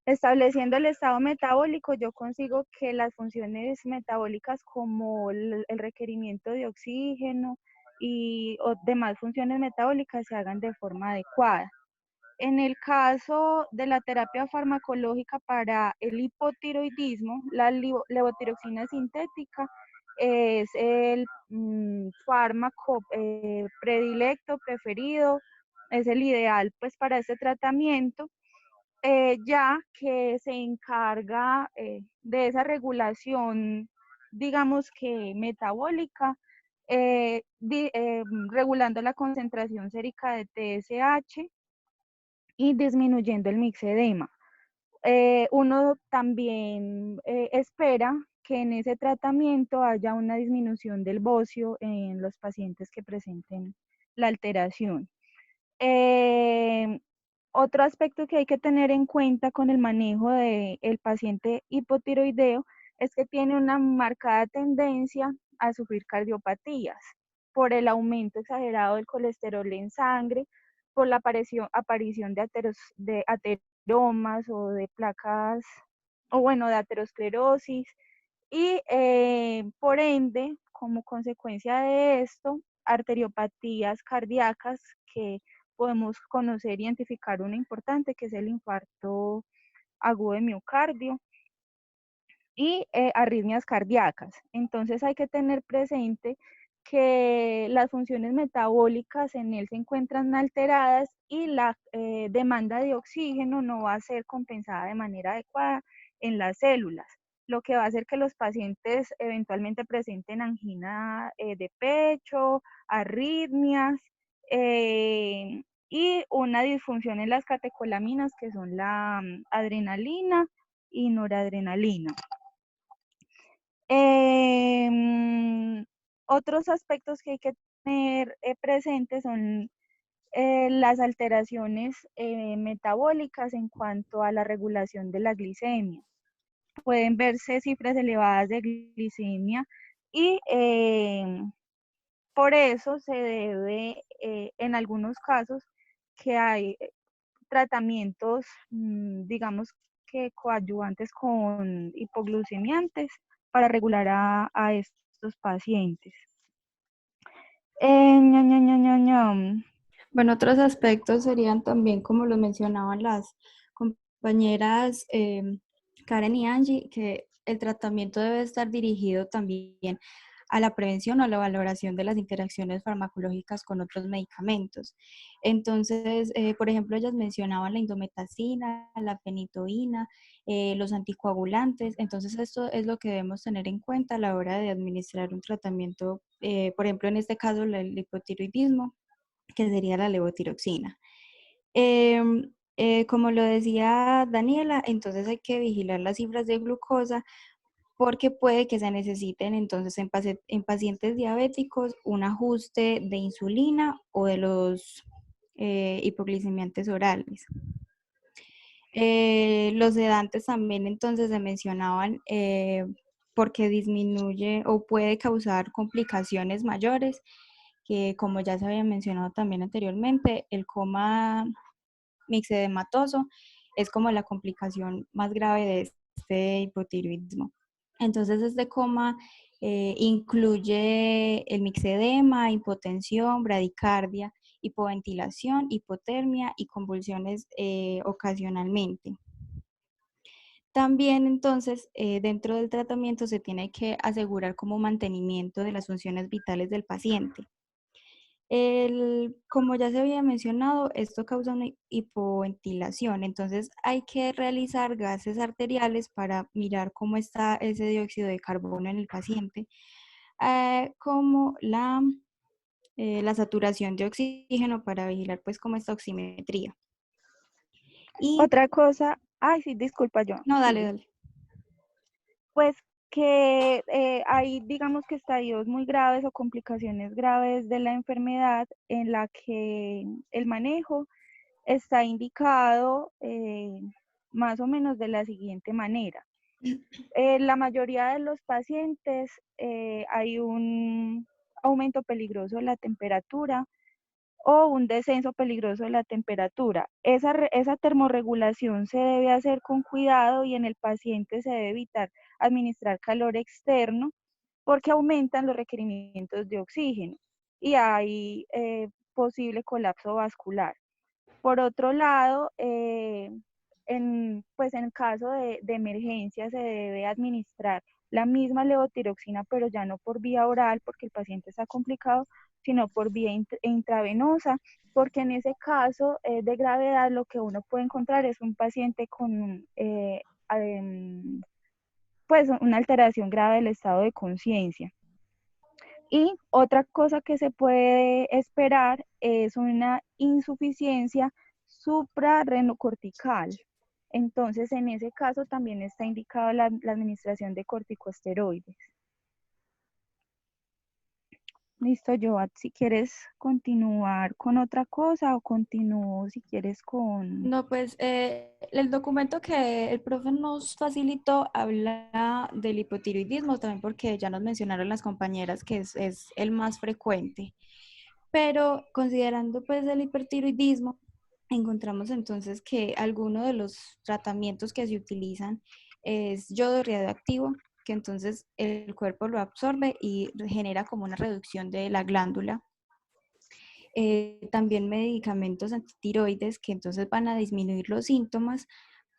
Estableciendo el estado metabólico, yo consigo que las funciones metabólicas como el requerimiento de oxígeno y demás funciones metabólicas se hagan de forma adecuada. En el caso de la terapia farmacológica para el hipotiroidismo, la levotiroxina sintética es el fármaco predilecto, preferido, es el ideal pues para este tratamiento, ya que se encarga de esa regulación, digamos que metabólica, regulando la concentración sérica de TSH y disminuyendo el mixedema. Uno también espera que en ese tratamiento haya una disminución del bocio en los pacientes que presenten la alteración. Otro aspecto que hay que tener en cuenta con el manejo del paciente hipotiroideo es que tiene una marcada tendencia a sufrir cardiopatías por el aumento exagerado del colesterol en sangre, por la aparición de ateromas o de placas, o bueno, de aterosclerosis, y por ende, como consecuencia de esto, arteriopatías cardíacas que podemos conocer, identificar una importante que es el infarto agudo de miocardio y arritmias cardíacas. Entonces hay que tener presente que las funciones metabólicas en él se encuentran alteradas y la demanda de oxígeno no va a ser compensada de manera adecuada en las células, lo que va a hacer que los pacientes eventualmente presenten angina de pecho, arritmias y una disfunción en las catecolaminas, que son la adrenalina y noradrenalina. Otros aspectos que hay que tener presentes son las alteraciones metabólicas en cuanto a la regulación de la glicemia. Pueden verse cifras elevadas de glicemia y por eso se debe, en algunos casos, que hay tratamientos, digamos que coadyuvantes con hipoglucemiantes para regular a estos pacientes. Bueno, otros aspectos serían también, como lo mencionaban las compañeras Karen y Angie, que el tratamiento debe estar dirigido también a la prevención o a la valoración de las interacciones farmacológicas con otros medicamentos. Entonces, por ejemplo, ellas mencionaban la indometacina, la fenitoína, los anticoagulantes. Entonces, esto es lo que debemos tener en cuenta a la hora de administrar un tratamiento, por ejemplo, en este caso, el hipotiroidismo, que sería la levotiroxina. Como lo decía Daniela, entonces hay que vigilar las cifras de glucosa porque puede que se necesiten entonces en pacientes diabéticos un ajuste de insulina o de los hipoglicemiantes orales. Los sedantes también entonces se mencionaban porque disminuye o puede causar complicaciones mayores, que como ya se había mencionado también anteriormente, el coma mixedematoso es como la complicación más grave de este hipotiroidismo. Entonces, este coma incluye el mixedema, hipotensión, bradicardia, hipoventilación, hipotermia y convulsiones ocasionalmente. También, entonces, dentro del tratamiento se tiene que asegurar como mantenimiento de las funciones vitales del paciente. Como ya se había mencionado, esto causa una hipoventilación, entonces hay que realizar gases arteriales para mirar cómo está ese dióxido de carbono en el paciente, como la saturación de oxígeno para vigilar pues como esta oximetría. Y, otra cosa, ay sí, disculpa yo. No, dale, dale. Pues que hay, digamos que estadios muy graves o complicaciones graves de la enfermedad en la que el manejo está indicado más o menos de la siguiente manera. La mayoría de los pacientes hay un aumento peligroso de la temperatura o un descenso peligroso de la temperatura. Esa termorregulación se debe hacer con cuidado y en el paciente se debe evitar administrar calor externo porque aumentan los requerimientos de oxígeno y hay posible colapso vascular. Por otro lado, en caso de emergencia se debe administrar la misma levotiroxina, pero ya no por vía oral porque el paciente está complicado, sino por vía intravenosa, porque en ese caso de gravedad lo que uno puede encontrar es un paciente con una alteración grave del estado de conciencia. Y otra cosa que se puede esperar es una insuficiencia suprarrenocortical. Entonces, en ese caso también está indicada la administración de corticosteroides. Listo, Joat, si quieres continuar con otra cosa o continúo si quieres con... No, pues el documento que el profe nos facilitó habla del hipotiroidismo, también porque ya nos mencionaron las compañeras que es el más frecuente. Pero considerando pues el hipertiroidismo, encontramos entonces que alguno de los tratamientos que se utilizan es yodo radioactivo, que entonces el cuerpo lo absorbe y genera como una reducción de la glándula. También medicamentos antitiroides que entonces van a disminuir los síntomas,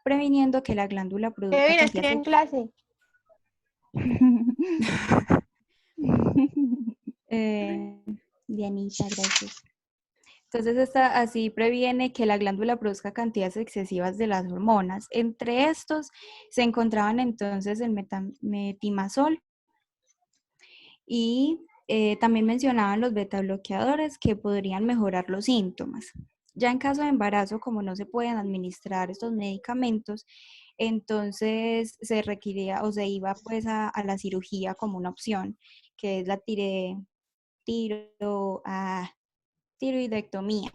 previniendo que la glándula produzca... Mira, estoy en clase. Dianita, gracias. Entonces, esta así previene que la glándula produzca cantidades excesivas de las hormonas. Entre estos se encontraban entonces el metimazol y también mencionaban los beta bloqueadores que podrían mejorar los síntomas. Ya en caso de embarazo, como no se pueden administrar estos medicamentos, entonces se requería o se iba pues a la cirugía como una opción, que es la tiroidectomía,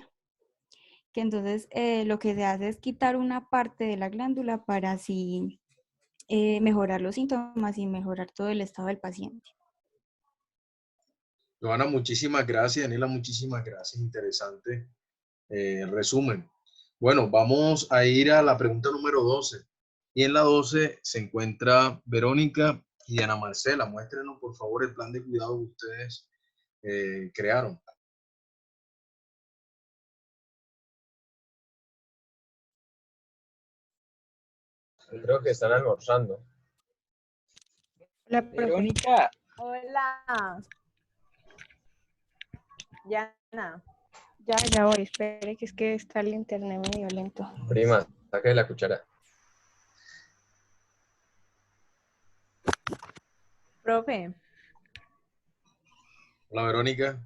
que entonces lo que se hace es quitar una parte de la glándula para así mejorar los síntomas y mejorar todo el estado del paciente. Joana, muchísimas gracias. Daniela, muchísimas gracias. Interesante resumen. Bueno, vamos a ir a la pregunta número 12. Y en la 12 se encuentra Verónica y Ana Marcela. Muéstrenos, por favor, el plan de cuidado que ustedes crearon. Creo que están almorzando. Hola, Verónica. Hola. Yana. Ya voy, espere que es que está el internet medio lento. Prima, saque la cuchara. Profe. Hola, Verónica.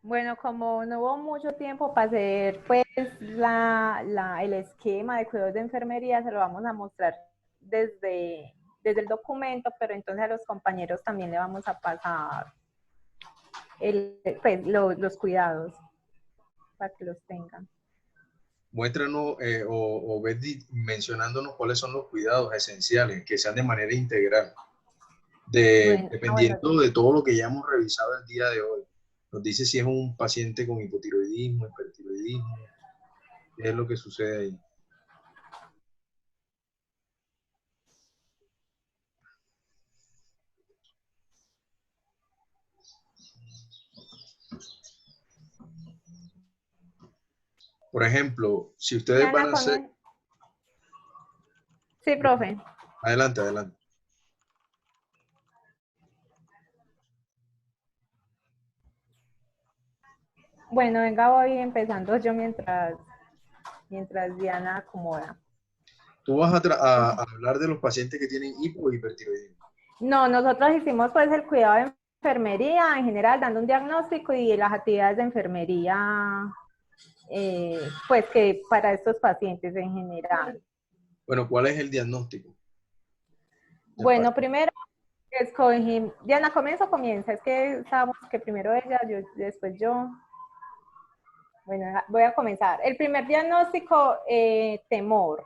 Bueno, como no hubo mucho tiempo para hacer pues el esquema de cuidados de enfermería, se lo vamos a mostrar desde el documento, pero entonces a los compañeros también le vamos a pasar los cuidados para que los tengan. Muéstranos o ves mencionándonos cuáles son los cuidados esenciales, que sean de manera integral, dependiendo de todo lo que ya hemos revisado el día de hoy. Nos dice si es un paciente con hipotiroidismo, hipertiroidismo, qué es lo que sucede ahí. Por ejemplo, si ustedes van a hacer... Sí, profe. Adelante, adelante. Bueno, venga, voy empezando yo mientras Diana acomoda. ¿Tú vas a hablar de los pacientes que tienen hipo o hipertiroidismo? No, nosotros hicimos pues el cuidado de enfermería en general, dando un diagnóstico y las actividades de enfermería, pues que para estos pacientes en general. Bueno, ¿cuál es el diagnóstico? Bueno, primero escogí, Diana, comienza, es que estábamos que primero ella, después yo. Bueno, voy a comenzar. El primer diagnóstico, temor,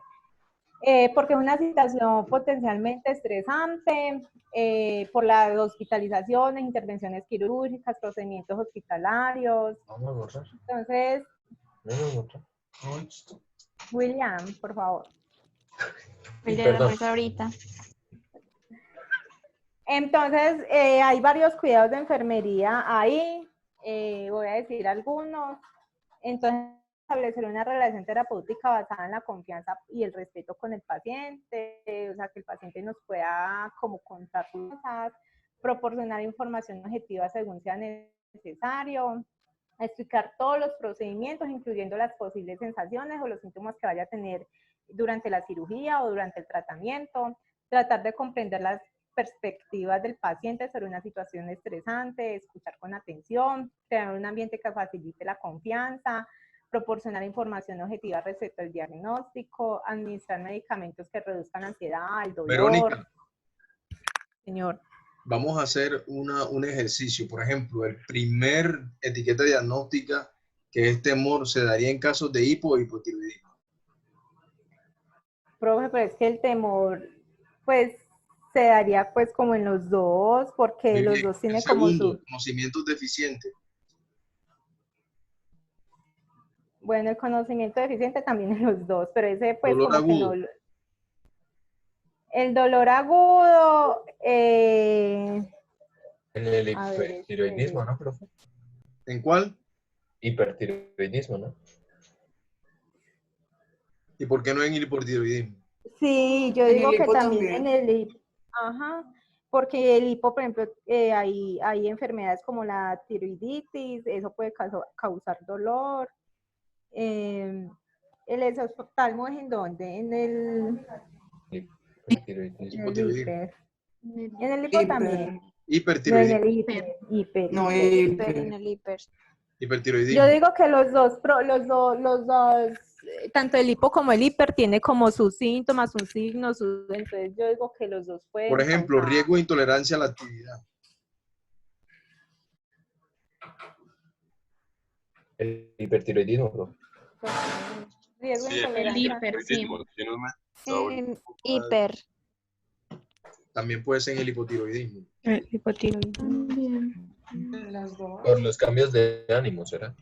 porque es una situación potencialmente estresante por las hospitalizaciones, intervenciones quirúrgicas, procedimientos hospitalarios. Entonces, William, por favor. Perdón. Ahorita. Entonces, hay varios cuidados de enfermería ahí, voy a decir algunos. Entonces, establecer una relación terapéutica basada en la confianza y el respeto con el paciente, o sea, que el paciente nos pueda como contar cosas, proporcionar información objetiva según sea necesario, explicar todos los procedimientos, incluyendo las posibles sensaciones o los síntomas que vaya a tener durante la cirugía o durante el tratamiento, tratar de comprender las perspectivas del paciente sobre una situación estresante, escuchar con atención, crear un ambiente que facilite la confianza, proporcionar información objetiva respecto al diagnóstico, administrar medicamentos que reduzcan la ansiedad, el dolor. Verónica. Señor. Vamos a hacer un ejercicio. Por ejemplo, el primer etiqueta diagnóstica que es temor se daría en casos de hipo o hipotiroidismo. Profe, pero es que el temor, pues, se daría pues como en los dos, porque Muy los bien. dos tienen El como segundo, su... conocimientos deficientes. Bueno, el conocimiento deficiente también en los dos, pero ese pues Dolor como agudo. que no... El dolor agudo... En el hipertiroidismo, ¿no, profe? ¿En cuál? Hipertiroidismo, ¿no? ¿Y por qué no en hipotiroidismo? Sí, yo En digo el que hipo también en también. el... Ajá, porque el hipo, por ejemplo, hay enfermedades como la tiroiditis, eso puede causar dolor. El exotálamo es en dónde? En el hiper. En el hipo también. No, en Hipertiroidismo. el hiper. No, En el hiper. Hipertiroidismo. Yo digo que los dos, tanto el hipo como el hiper tiene como sus síntomas, sus signos, entonces yo digo que los dos pueden Por ejemplo, causar. riesgo de intolerancia a la actividad. El hipertiroidismo, bro. Riesgo de Sí, el intolerancia. hipertiroidismo tiene un Hiper. También puede ser en el hipotiroidismo. El hipotiroidismo. Las dos. Por los cambios de ánimo, ¿será?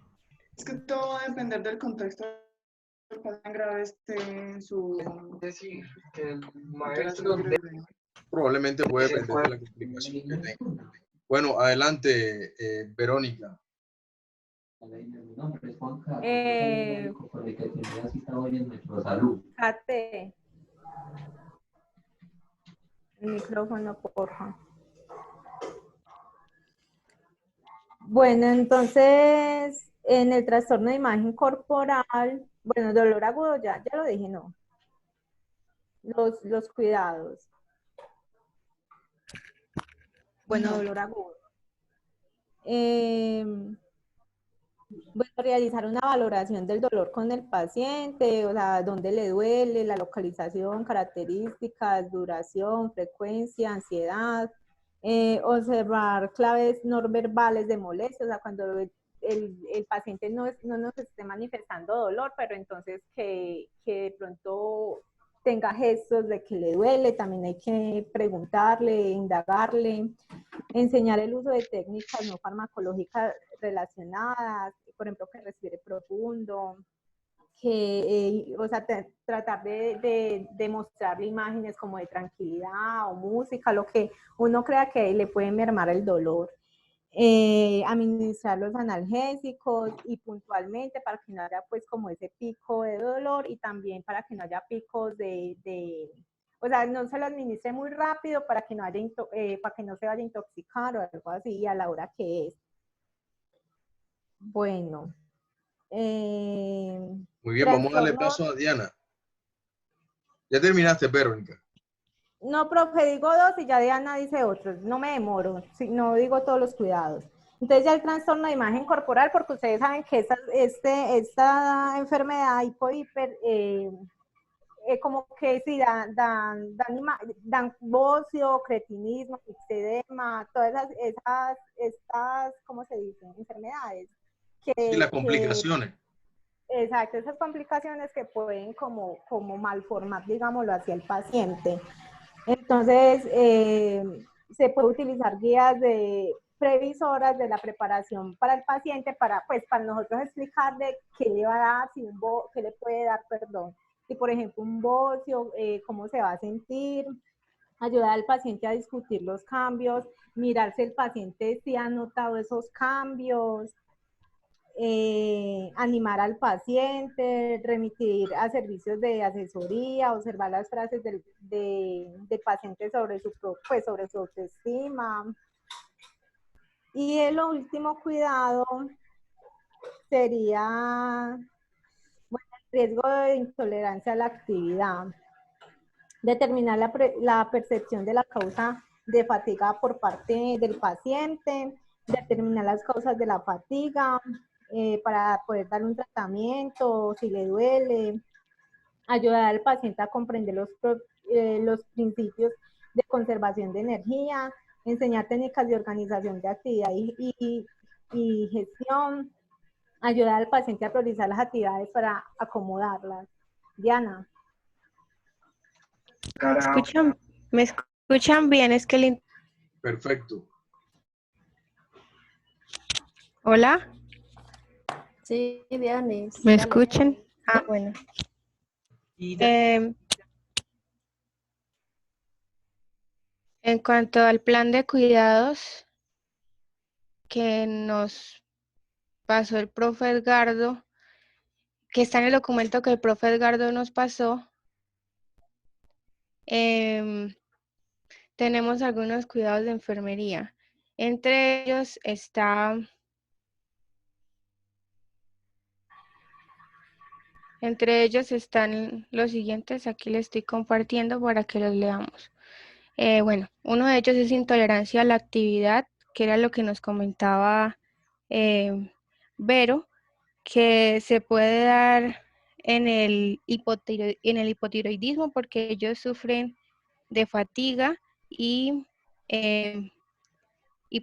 Es que todo va a depender del contexto del cual tan grave esté en su... Probablemente puede depender de la complicación que tenga. Bueno, adelante, Verónica. Kate. El micrófono, porfa. Bueno, entonces, en el trastorno de imagen corporal, bueno, dolor agudo, ya lo dije, ¿no? Los cuidados. Bueno, dolor agudo. Bueno, realizar una valoración del dolor con el paciente, o sea, dónde le duele, la localización, características, duración, frecuencia, ansiedad. Observar claves no verbales de molestia, o sea, cuando el paciente no nos esté manifestando dolor, pero entonces que de pronto tenga gestos de que le duele, también hay que preguntarle, indagarle, enseñar el uso de técnicas no farmacológicas relacionadas, por ejemplo, que respire profundo, o sea, tratar de mostrarle imágenes como de tranquilidad o música, lo que uno crea que le puede mermar el dolor. Administrar los analgésicos y puntualmente para que no haya pues como ese pico de dolor y también para que no haya picos o sea, no se lo administre muy rápido para que no se vaya a intoxicar o algo así a la hora que es. Bueno. Muy bien, vamos a darle paso a Diana. Ya terminaste, Verónica. No, profe, digo dos y ya Diana dice otros. No me demoro, no digo todos los cuidados. Entonces ya el trastorno de imagen corporal, porque ustedes saben que esta enfermedad hipo-hiper, como que sí, dan bocio, cretinismo, ixedema, todas estas, ¿cómo se dice? Enfermedades. Sí, las complicaciones. Exacto, esas complicaciones que pueden como malformar, digámoslo, hacia el paciente. Entonces, se puede utilizar guías previsoras de la preparación para el paciente, para nosotros explicarle qué le va a dar, qué le puede dar, perdón. Si, por ejemplo, un bocio, cómo se va a sentir, ayudar al paciente a discutir los cambios, mirar si el paciente sí ha notado esos cambios, animar al paciente, remitir a servicios de asesoría, observar las frases del paciente sobre su autoestima. Y el último cuidado sería el riesgo de intolerancia a la actividad. Determinar la percepción de la causa de fatiga por parte del paciente, determinar las causas de la fatiga, para poder dar un tratamiento, si le duele, ayudar al paciente a comprender los principios de conservación de energía, enseñar técnicas de organización de actividad y gestión, ayudar al paciente a priorizar las actividades para acomodarlas. Diana. ¿Me escuchan bien? Es que Perfecto. ¿Hola? Sí, Diana. ¿Me escuchan? Ah, bueno. En cuanto al plan de cuidados que nos pasó el profe Edgardo, que está en el documento que el profe Edgardo nos pasó, tenemos algunos cuidados de enfermería. Entre ellos están los siguientes, aquí les estoy compartiendo para que los leamos. Bueno, uno de ellos es intolerancia a la actividad, que era lo que nos comentaba Vero, que se puede dar en el hipotiroidismo porque ellos sufren de fatiga y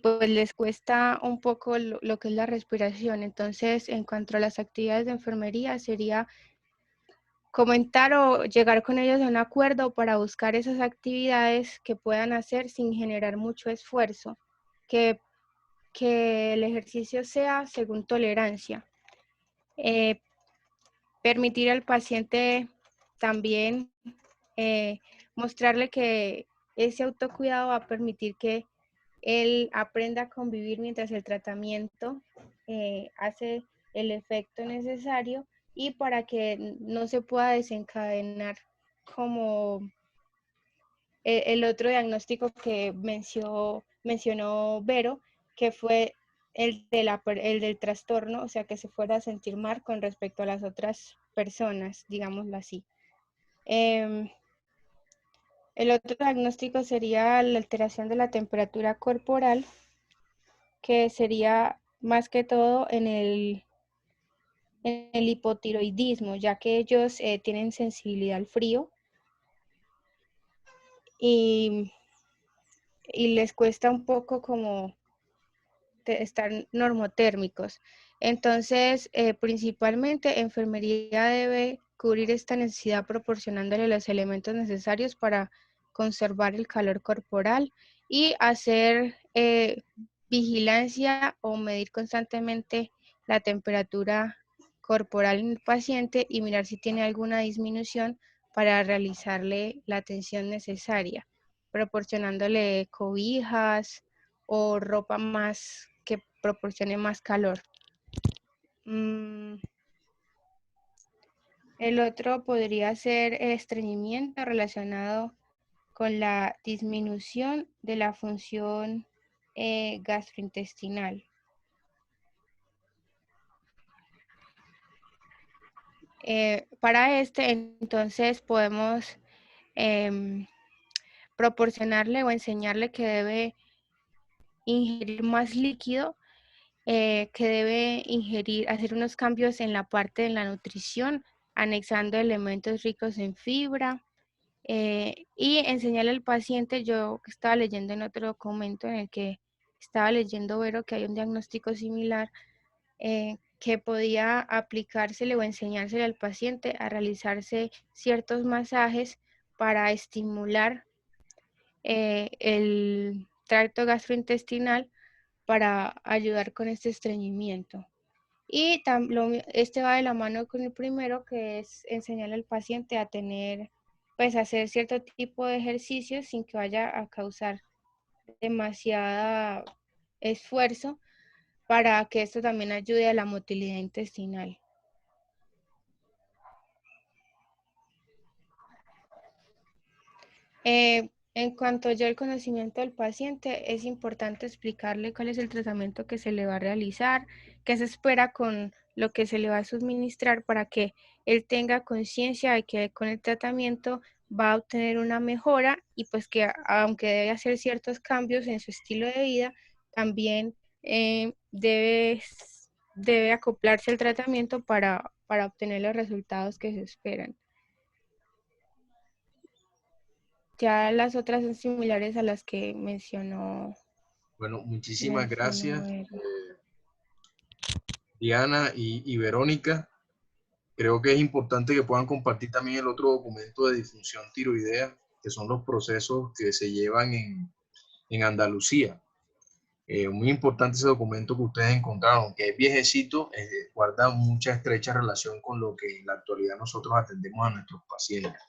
pues les cuesta un poco lo que es la respiración. Entonces, en cuanto a las actividades de enfermería, sería comentar o llegar con ellos a un acuerdo para buscar esas actividades que puedan hacer sin generar mucho esfuerzo, que el ejercicio sea según tolerancia. Permitir al paciente también mostrarle que ese autocuidado va a permitir que él aprenda a convivir mientras el tratamiento hace el efecto necesario y para que no se pueda desencadenar como el otro diagnóstico que mencionó Vero, que fue el del trastorno, o sea, que se fuera a sentir mal con respecto a las otras personas, digámoslo así. El otro diagnóstico sería la alteración de la temperatura corporal, que sería más que todo en el hipotiroidismo, ya que ellos tienen sensibilidad al frío y les cuesta un poco como estar normotérmicos. Entonces, principalmente, enfermería debe cubrir esta necesidad proporcionándole los elementos necesarios para conservar el calor corporal y hacer vigilancia o medir constantemente la temperatura corporal en el paciente y mirar si tiene alguna disminución para realizarle la atención necesaria, proporcionándole cobijas o ropa más que proporcione más calor. El otro podría ser estreñimiento relacionado con la disminución de la función gastrointestinal. Para entonces podemos proporcionarle o enseñarle que debe ingerir más líquido, que debe hacer unos cambios en la parte de la nutrición, anexando elementos ricos en fibra, y enseñarle al paciente. Yo estaba leyendo en otro documento en el que estaba leyendo, Vero, que hay un diagnóstico similar, que podía aplicársele o enseñársele al paciente a realizarse ciertos masajes para estimular el tracto gastrointestinal para ayudar con este estreñimiento. Y este va de la mano con el primero, que es enseñarle al paciente a hacer cierto tipo de ejercicios sin que vaya a causar demasiado esfuerzo, para que esto también ayude a la motilidad intestinal. En cuanto ya al conocimiento del paciente, es importante explicarle cuál es el tratamiento que se le va a realizar, qué se espera con lo que se le va a suministrar, para que él tenga conciencia de que con el tratamiento va a obtener una mejora y pues que aunque debe hacer ciertos cambios en su estilo de vida, también debe acoplarse al tratamiento para obtener los resultados que se esperan. Ya las otras son similares a las que mencionó. Bueno, muchísimas gracias, Diana y Verónica. Creo que es importante que puedan compartir también el otro documento de disfunción tiroidea, que son los procesos que se llevan en Andalucía. Muy importante ese documento que ustedes encontraron, que es viejecito, guarda mucha estrecha relación con lo que en la actualidad nosotros atendemos a nuestros pacientes.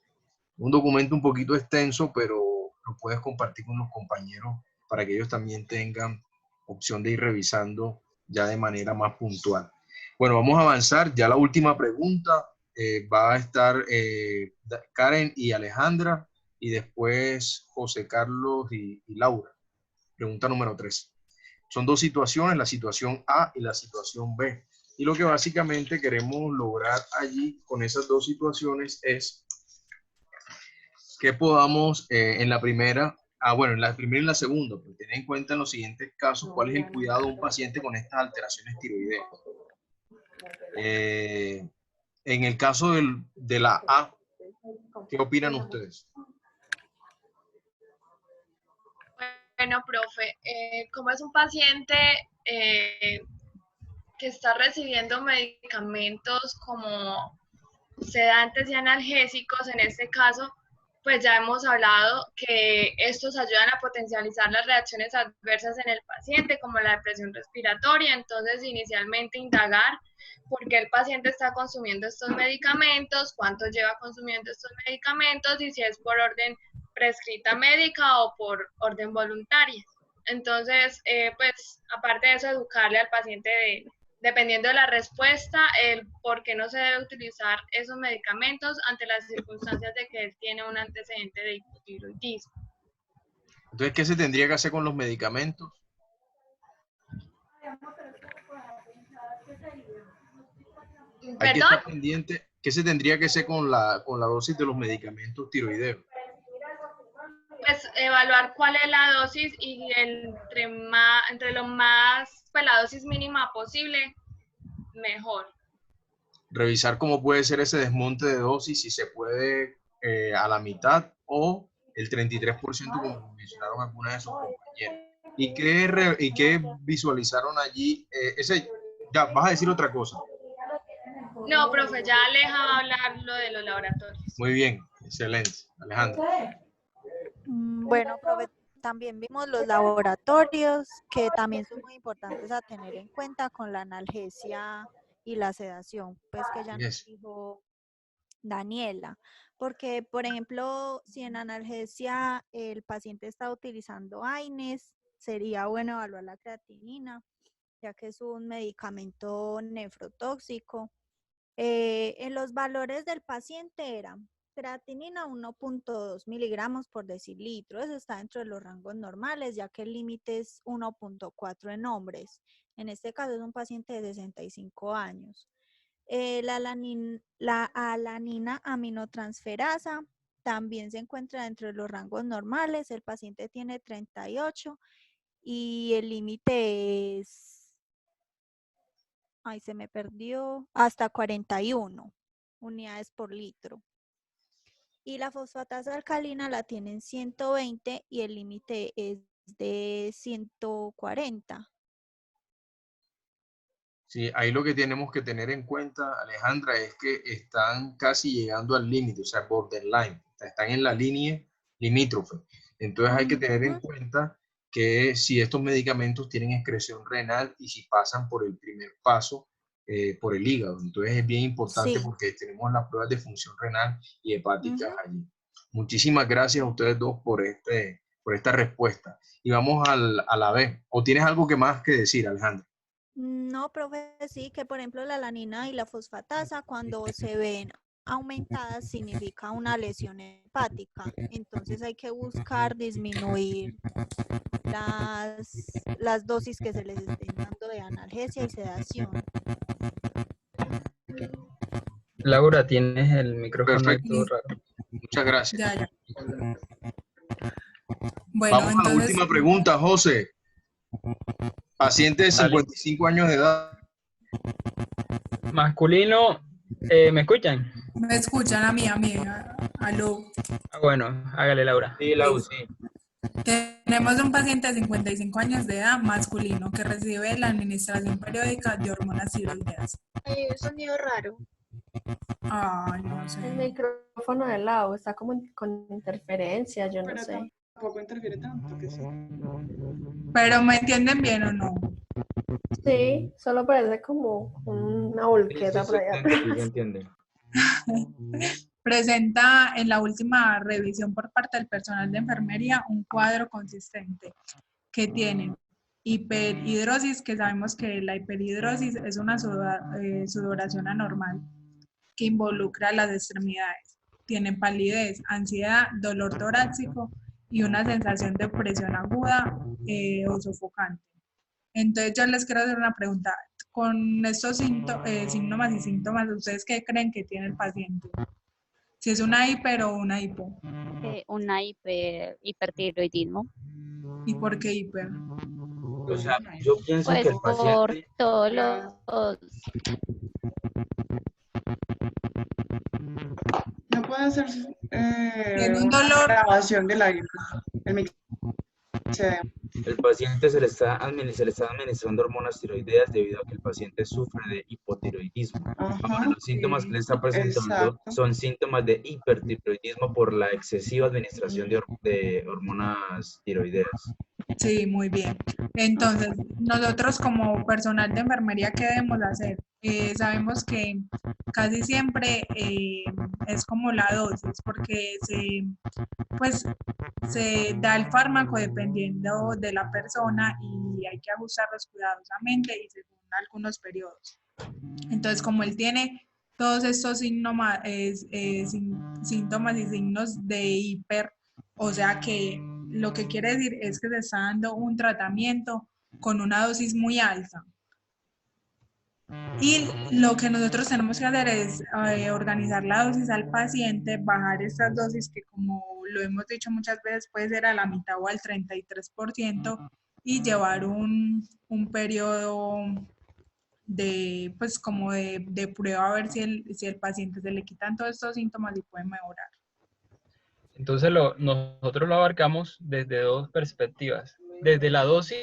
Un documento un poquito extenso, pero lo puedes compartir con los compañeros para que ellos también tengan opción de ir revisando ya de manera más puntual. Bueno, vamos a avanzar. Ya la última pregunta va a estar Karen y Alejandra, y después José Carlos y Laura. Pregunta número 3. Son dos situaciones, la situación A y la situación B. Y lo que básicamente queremos lograr allí con esas dos situaciones es que podamos en la primera, en la primera y la segunda, pues, tener en cuenta en los siguientes casos cuál es el cuidado de un paciente con estas alteraciones tiroideas. En el caso de la A, ¿qué opinan ustedes? Bueno, profe, como es un paciente que está recibiendo medicamentos como sedantes y analgésicos, en este caso, pues ya hemos hablado que estos ayudan a potencializar las reacciones adversas en el paciente, como la depresión respiratoria. Entonces, inicialmente indagar por qué el paciente está consumiendo estos medicamentos, cuánto lleva consumiendo estos medicamentos y si es por orden prescrita médica o por orden voluntaria. Entonces, pues, aparte de eso, educarle al paciente dependiendo de la respuesta, el por qué no se debe utilizar esos medicamentos ante las circunstancias de que él tiene un antecedente de hipotiroidismo. Entonces, ¿qué se tendría que hacer con los medicamentos? Hay que estar pendiente. ¿Qué se tendría que hacer con la dosis de los medicamentos tiroideos? Pues evaluar cuál es la dosis y entre lo más, pues la dosis mínima posible, mejor. Revisar cómo puede ser ese desmonte de dosis, si se puede a la mitad o el 33%, como mencionaron algunas de sus compañeros. ¿Y qué visualizaron allí? Ya, vas a decir otra cosa. No, profe, ya Aleja va a hablar lo de los laboratorios. Muy bien, excelente. Alejandra. Bueno, profe, también vimos los laboratorios, que también son muy importantes a tener en cuenta con la analgesia y la sedación, pues que ya nos dijo Daniela. Porque, por ejemplo, si en analgesia el paciente está utilizando AINES, sería bueno evaluar la creatinina, ya que es un medicamento nefrotóxico. En los valores del paciente eran creatinina 1.2 miligramos por decilitro. Eso está dentro de los rangos normales, ya que el límite es 1.4 en hombres. En este caso es un paciente de 65 años. La alanina aminotransferasa también se encuentra dentro de los rangos normales. El paciente tiene 38 y el límite es, ay, se me perdió, hasta 41 unidades por litro. Y la fosfatasa alcalina la tienen 120 y el límite es de 140. Sí, ahí lo que tenemos que tener en cuenta, Alejandra, es que están casi llegando al límite, o sea, borderline, están en la línea limítrofe. Entonces hay que tener en cuenta que si estos medicamentos tienen excreción renal y si pasan por el primer paso, por el hígado. Entonces es bien importante porque tenemos las pruebas de función renal y hepática allí. Muchísimas gracias a ustedes dos por esta respuesta. Y vamos a la B. ¿O tienes algo más que decir, Alejandra? No, profe, sí, que por ejemplo la alanina y la fosfatasa cuando se ven aumentadas significa una lesión hepática. Entonces hay que buscar disminuir las dosis que se les estén dando de analgesia y sedación. Laura, tienes el micrófono Perfecto. raro. Muchas gracias. Ya. Bueno, vamos a la última pregunta, José. Paciente de 55 años de edad. Masculino, ¿me escuchan? Me escuchan a mí, aló. Bueno, hágale, Laura. Sí, Lau, sí. Tenemos un paciente de 55 años de edad, masculino, que recibe la administración periódica de hormonas tiroideas. Hay un sonido raro. Ay, no sé. El micrófono de Lau está como con interferencia, yo no sé. Tampoco interfiere tanto que sí. Pero ¿me entienden bien o no? Sí, solo parece como una volqueta por allá. Sí, entiende. Presenta en la última revisión por parte del personal de enfermería un cuadro consistente que tiene hiperhidrosis, que sabemos que la hiperhidrosis es una sudoración anormal que involucra las extremidades. tienen palidez, ansiedad, dolor torácico y una sensación de opresión aguda o sofocante. Entonces yo les quiero hacer una pregunta. Con estos síntomas y síntomas, ¿ustedes qué creen que tiene el paciente? Si es una hiper o una hipo. Una hipertiroidismo. ¿Y por qué hiper? O sea, yo pienso Pues que el por paciente... todos los... No puede hacer Tiene un una dolor. grabación del aire. El mixedema. El paciente se le está administrando hormonas tiroideas debido a que el paciente sufre de hipotiroidismo. Ahora, los síntomas que le está presentando Exacto. son síntomas de hipertiroidismo por la excesiva administración de hormonas tiroideas. Sí, muy bien. Entonces, nosotros como personal de enfermería, ¿qué debemos hacer? Sabemos que casi siempre es como la dosis, porque se da el fármaco dependiendo de la persona y hay que ajustarlos cuidadosamente y según algunos periodos. Entonces, como él tiene todos estos síntomas y signos de hiper, o sea que lo que quiere decir es que se está dando un tratamiento con una dosis muy alta. Y lo que nosotros tenemos que hacer es organizar la dosis al paciente, bajar estas dosis que, como lo hemos dicho muchas veces, puede ser a la mitad o al 33% y llevar un periodo de, pues, como de prueba a ver si el paciente se le quitan todos estos síntomas y puede mejorar. Entonces nosotros lo abarcamos desde dos perspectivas. Desde la dosis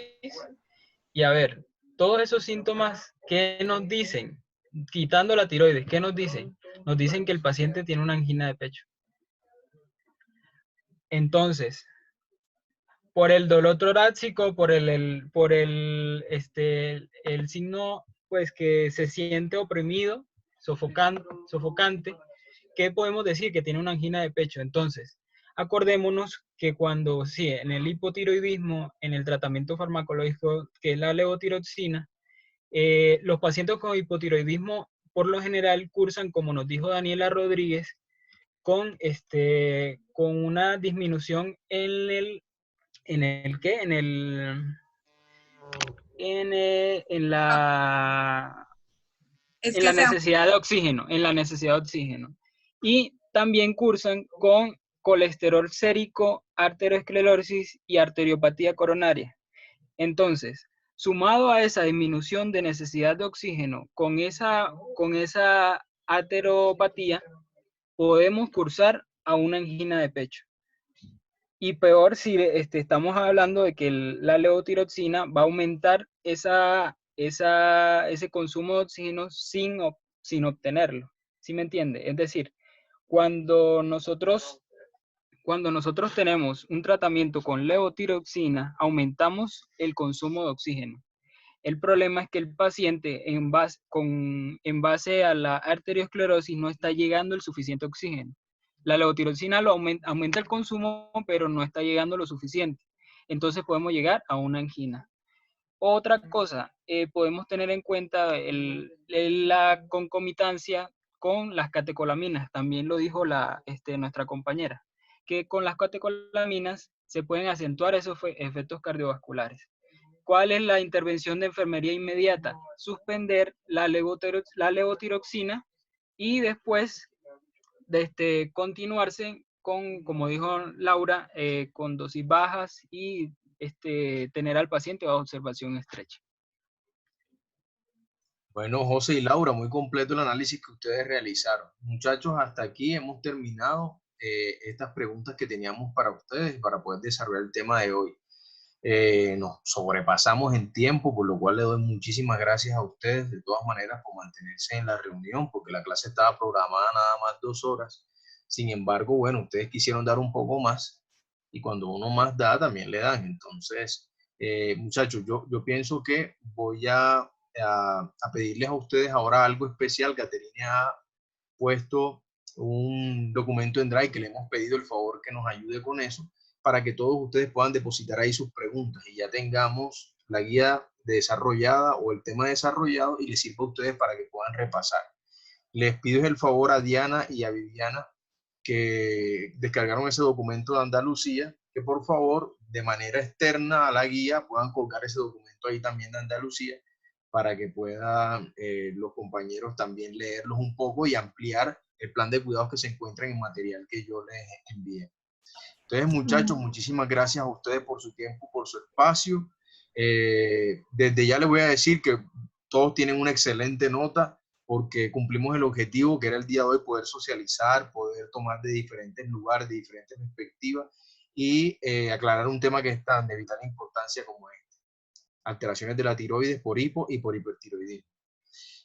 y a ver, todos esos síntomas, ¿qué nos dicen? Quitando la tiroides, ¿qué nos dicen? Nos dicen que el paciente tiene una angina de pecho. Entonces, por el dolor torácico, por el signo, pues que se siente oprimido, sofocante, ¿qué podemos decir? Que tiene una angina de pecho. Entonces, acordémonos que cuando, sí, en el hipotiroidismo, en el tratamiento farmacológico, que es la levotiroxina, los pacientes con hipotiroidismo, por lo general, cursan, como nos dijo Daniela Rodríguez, con una disminución en la necesidad de oxígeno, y también cursan con colesterol sérico, arteriosclerosis y arteriopatía coronaria. Entonces, sumado a esa disminución de necesidad de oxígeno con esa ateropatía, podemos cursar a una angina de pecho. Y peor si estamos hablando de que la levotiroxina va a aumentar ese consumo de oxígeno sin obtenerlo. ¿Sí me entiende? Es decir, cuando nosotros tenemos un tratamiento con levotiroxina, aumentamos el consumo de oxígeno. El problema es que el paciente, en base a la arteriosclerosis, no está llegando el suficiente oxígeno. La levotiroxina aumenta el consumo, pero no está llegando lo suficiente. Entonces podemos llegar a una angina. Otra cosa, podemos tener en cuenta la concomitancia con las catecolaminas. También lo dijo nuestra compañera, que con las catecolaminas se pueden acentuar esos efectos cardiovasculares. ¿Cuál es la intervención de enfermería inmediata? Suspender la levotiroxina y después continuarse con, como dijo Laura, con dosis bajas y tener al paciente bajo observación estrecha. Bueno, José y Laura, muy completo el análisis que ustedes realizaron. Muchachos, hasta aquí hemos terminado estas preguntas que teníamos para ustedes para poder desarrollar el tema de hoy. Nos sobrepasamos en tiempo, por lo cual le doy muchísimas gracias a ustedes de todas maneras por mantenerse en la reunión, porque la clase estaba programada nada más 2 horas. Sin embargo, bueno, ustedes quisieron dar un poco más y cuando uno más da, también le dan. Entonces, muchachos, yo pienso que voy a pedirles a ustedes ahora algo especial. Caterine ha puesto un documento en Drive que le hemos pedido el favor que nos ayude con eso, para que todos ustedes puedan depositar ahí sus preguntas y ya tengamos la guía desarrollada o el tema desarrollado y les sirva a ustedes para que puedan repasar. Les pido el favor a Diana y a Viviana que descargaron ese documento de Andalucía, que por favor, de manera externa a la guía, puedan colgar ese documento ahí también de Andalucía, para que puedan los compañeros también leerlos un poco y ampliar el plan de cuidados que se encuentra en el material que yo les envié. Entonces, muchachos, muchísimas gracias a ustedes por su tiempo, por su espacio. Desde ya les voy a decir que todos tienen una excelente nota porque cumplimos el objetivo que era el día de hoy, poder socializar, poder tomar de diferentes lugares, de diferentes perspectivas y aclarar un tema que es tan de vital importancia como este: alteraciones de la tiroides por hipo y por hipertiroidismo.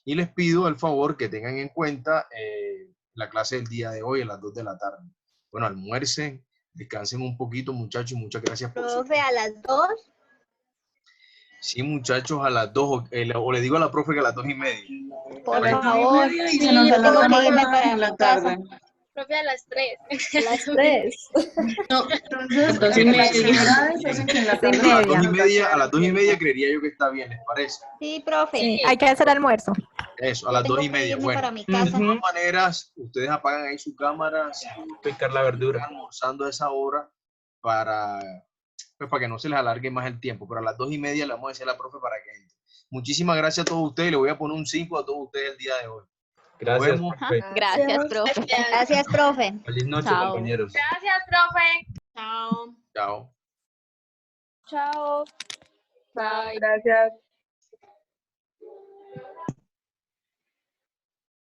Y les pido el favor que tengan en cuenta la clase del día de hoy a las 2 de la tarde. Bueno, almuercen, descansen un poquito, muchachos, y muchas gracias por su... Profe, a las 2. Sí, muchachos, a las 2, o le digo a la profe que a las 2:30. Por Para que- favor. Y se nos alarga más en la tarde. Profe, a las 3. A las 3. No, entonces, las actividades hacen que en la tarde... A las 2:30, a las 2:30 creería yo que está bien, ¿les parece? Sí, profe. Sí, hay que hacer almuerzo. Eso, a las Tengo que 2:30. irme Bueno, para mi de casa. todas maneras, ustedes apagan ahí su cámara, si Picar la verdura. almorzando a esa hora para, pues, para que no se les alargue más el tiempo. Pero a las 2:30 le vamos a decir a la profe para que entre. Muchísimas gracias a todos ustedes. Le voy a poner un 5 a todos ustedes el día de hoy. Gracias, Nos vemos. profe. Gracias, profe. Gracias, profe. Feliz noche, Chao. compañeros. Gracias, profe. Chao. Chao. Chao. Gracias.